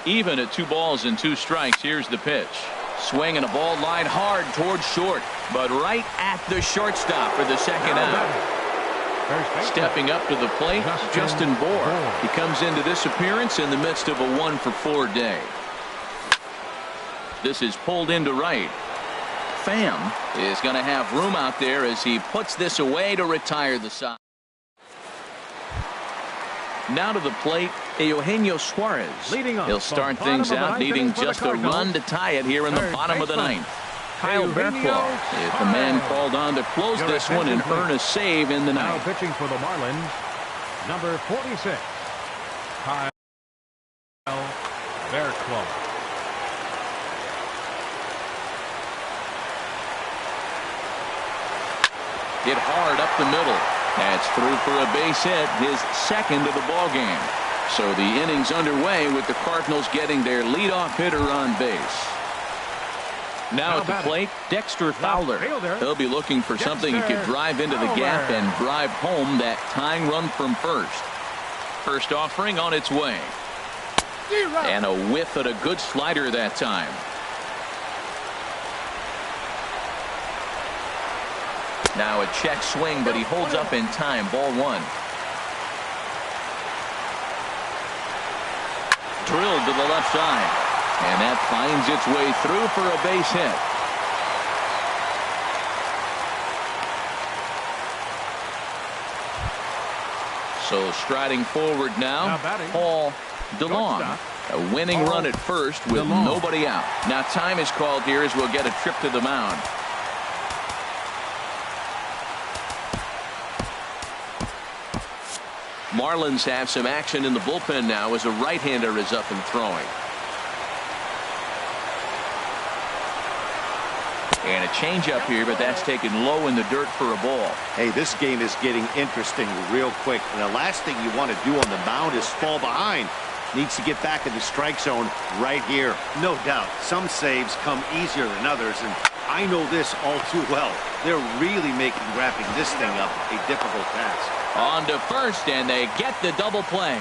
Even at 2 balls and 2 strikes. Here's the pitch. Swing and a ball line hard towards short, but right at the shortstop for the second out. Stepping up to the plate, Justin Bour. He comes into this appearance in the midst of a 1-for-4 day. This is pulled into right. Pham is going to have room out there as he puts this away to retire the side. Now to the plate, Eugenio Suarez. He'll start things out, needing just a run to tie it here in the bottom of the 9th. Kyle Barclaw is the man called on to close this one and earn a save in the 9th. Now pitching for the Marlins, number 46, Kyle Barclaw. Hit hard up the middle. That's through for a base hit, his second of the ball game. So the inning's underway with the Cardinals getting their leadoff hitter on base. Now at the plate, Dexter Fowler. He'll be looking for something he could drive into the gap and drive home that tying run from first. First offering on its way. And a whiff at a good slider that time. Now a check swing, but he holds up in time. Ball 1. Drilled to the left side. And that finds its way through for a base hit. So striding forward now, Paul DeLong. A winning run at first with nobody out. Now time is called here as we'll get a trip to the mound. Marlins have some action in the bullpen now as a right-hander is up and throwing. And a changeup here, but that's taken low in the dirt for a ball. Hey, this game is getting interesting real quick. And the last thing you want to do on the mound is fall behind. Needs to get back in the strike zone right here. No doubt, some saves come easier than others, and I know this all too well. They're really making wrapping this thing up a difficult task. On to first, and they get the double play.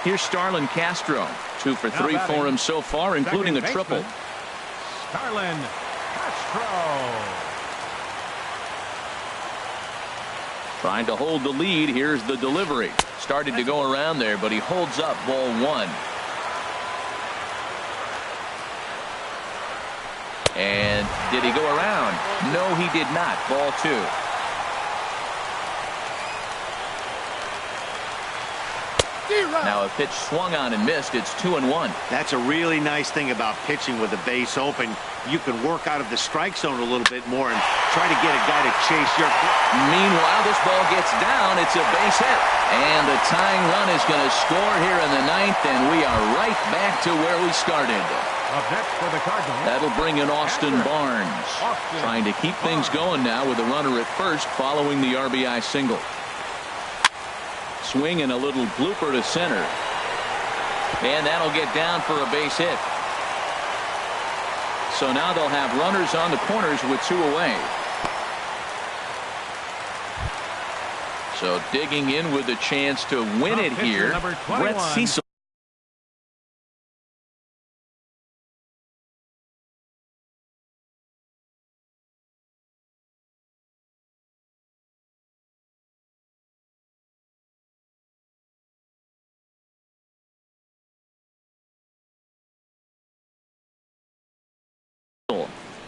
Here's Starlin Castro. 2 for 3 for him so far, including a triple. Starlin Castro. Trying to hold the lead. Here's the delivery. Started to go around there, but he holds up ball 1. And did he go around? No, he did not. Ball 2. Now a pitch swung on and missed. It's 2-1. That's a really nice thing about pitching with the base open. You can work out of the strike zone a little bit more and try to get a guy to chase your. Meanwhile, this ball gets down. It's a base hit. And the tying run is going to score here in the 9th, and we are right back to where we started. Up next for the Cardinals. That'll bring in Austin Barnes. Trying to keep things going now with a runner at first following the RBI single. Swing and a little blooper to center. And that'll get down for a base hit. So now they'll have runners on the corners with 2 away. So digging in with a chance to win it here, Brett Cecil.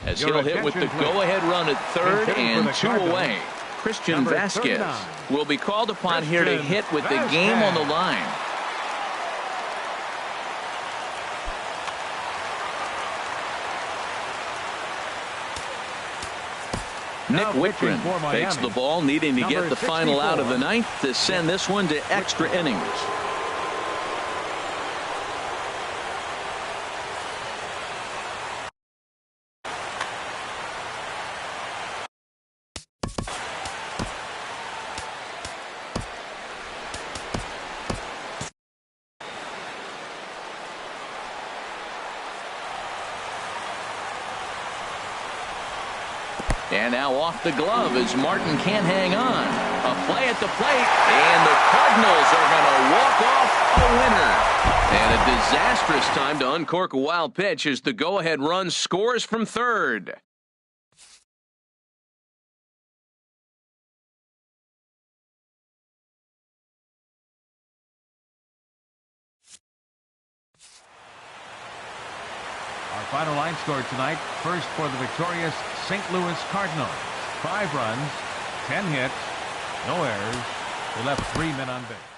As he'll hit with the go-ahead run at third and 2 away. Christian Vasquez will be called upon here to hit with the game on the line. Nick Whitgren takes the ball, needing to get the final out of the 9th to send this one to extra innings. And now off the glove as Martin can't hang on. A play at the plate, and the Cardinals are going to walk off a winner. And a disastrous time to uncork a wild pitch as the go-ahead run scores from third. Our final line score tonight, first for the victorious St. Louis Cardinals. 5 runs, 10 hits, no errors. They left 3 men on base.